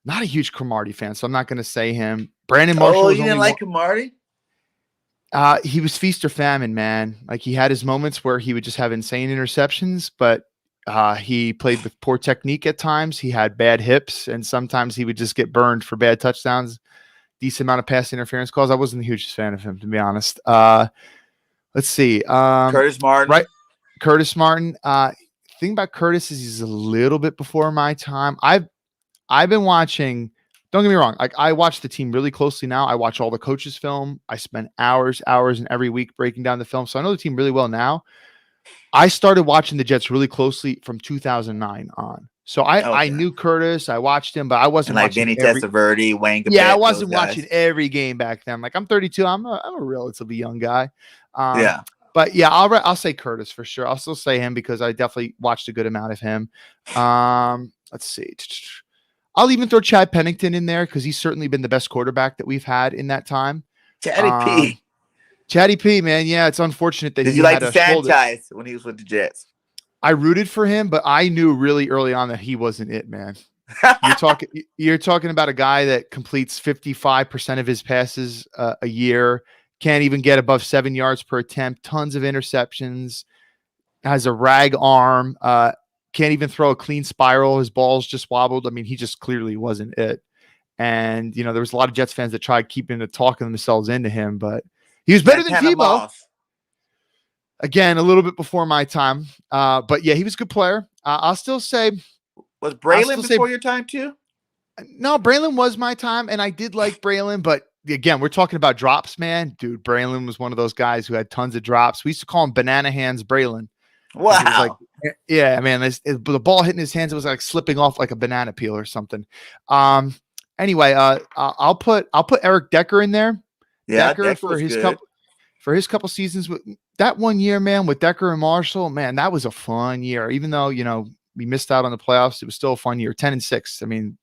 Not a huge Cromartie fan, so I'm not going to say him. Brandon Marshall. Oh, you didn't like Cromartie? He was feast or famine, man. Like, he had his moments where he would just have insane interceptions, but he played with poor technique at times. He had bad hips, and sometimes he would just get burned for bad touchdowns. Decent amount of pass interference calls. I wasn't the hugest fan of him, to be honest. Let's see. Curtis Martin. Right. Curtis Martin. Thing about Curtis is he's a little bit before my time. I've been watching, don't get me wrong, I watch the team really closely now. I watch all the coaches' film. I spend hours and every week breaking down the film. So I know the team really well now. I started watching the Jets really closely from 2009 on. So I Okay. knew Curtis. I watched him, but I wasn't And like watching Vinny every. Testaverde, Wayne Gabet, Yeah, I those wasn't guys. watching every game back then. Like I'm 32. I'm a relatively young guy. Yeah. But yeah, I'll say Curtis for sure. I'll still say him because I definitely watched a good amount of him. Let's see. I'll even throw Chad Pennington in there because he's certainly been the best quarterback that we've had in that time. Chatty P. Chatty P, man. Yeah, it's unfortunate that Did he you like had the a shoulder. franchise when he was with the Jets? I rooted for him, but I knew really early on that he wasn't it, man. You're talking about a guy that completes 55% of his passes a year, can't even get above 7 yards per attempt, tons of interceptions, has a rag arm, can't even throw a clean spiral. His balls just wobbled. I mean, he just clearly wasn't it. And there was a lot of Jets fans that tried talking themselves into him, but he was better than Tebow. Moss. Again, a little bit before my time. But yeah, he was a good player. I'll still say. Was Braylon before your time too? No, Braylon was my time, and I did like Braylon, but again, we're talking about drops, man. Dude, Braylon was one of those guys who had tons of drops. We used to call him Banana Hands Braylon. Wow. It was like, yeah, man, the ball hitting his hands, it was like slipping off like a banana peel or something. Anyway, I'll put Eric Decker in there. Yeah, Decker for his couple seasons with that 1 year, man, with Decker and Marshall, man, that was a fun year. Even though, we missed out on the playoffs, it was still a fun year. 10-6. I mean,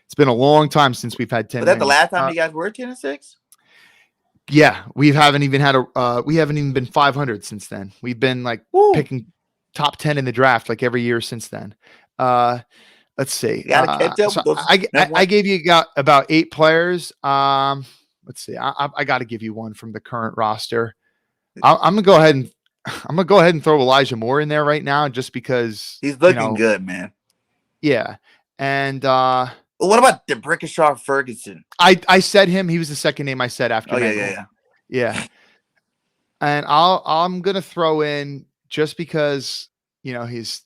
it's been a long time since we've had 10. Was that the last time you guys were 10-6? Yeah, we haven't even been 500 since then. We've been like picking top 10 in the draft like every year since then. Let's see. I gave you about 8 players. Let's see. I got to give you one from the current roster. I'm gonna go ahead and throw Elijah Moore in there right now, just because he's looking good, man. Yeah, and what about the Brickashaw Ferguson? I said him. He was the second name I said after. Yeah. And I'm gonna throw in, just because he's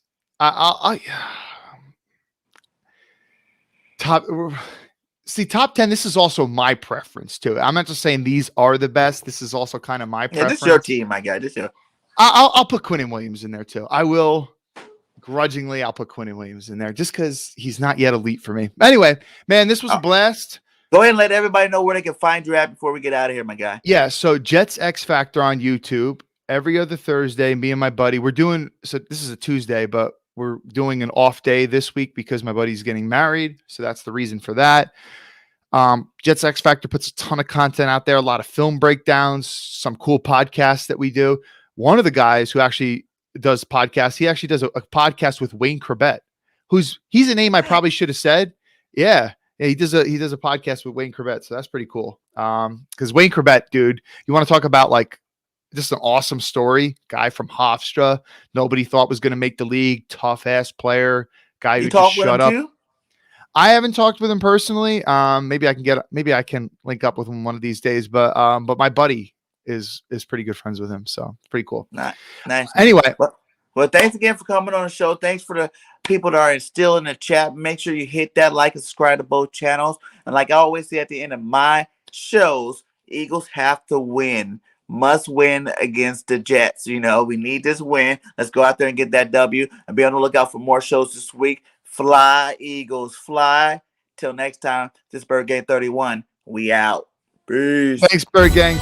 top 10. This is also my preference too. I'm not just saying these are the best. This is also kind of my preference. This is your team, my guy. I'll put Quinnen Williams in there too. I will. Grudgingly, I'll put Quinnen Williams in there just because he's not yet elite for me. Anyway, man, this was a blast. Go ahead and let everybody know where they can find you at before we get out of here, my guy. Yeah, so Jets X Factor on YouTube every other Thursday. Me and my buddy, so this is a Tuesday, but we're doing an off day this week because my buddy's getting married. So that's the reason for that. Jets X Factor puts a ton of content out there, a lot of film breakdowns, some cool podcasts that we do. One of the guys who actually does podcasts, he actually does a podcast with Wayne Corbett, he's a name I probably should have said. Yeah, he does a podcast with Wayne Corbett, so that's pretty cool. Because Wayne Corbett, dude, you want to talk about like just an awesome story. Guy from Hofstra, nobody thought was going to make the league. Tough ass player, guy who just shut up. Too? I haven't talked with him personally. Maybe I can link up with him one of these days. But my buddy is pretty good friends with him, so it's pretty cool. Nice. Anyway, well, thanks again for coming on the show. Thanks for the people that are still in the chat. Make sure you hit that like and subscribe to both channels. And like I always say at the end of my shows, Eagles have to win. Must win against the Jets. We need this win. Let's go out there and get that W, and be on the lookout for more shows this week. Fly, Eagles, fly. Till next time, this is Bird Gang 31. We out. Peace. Thanks, Bird Gang.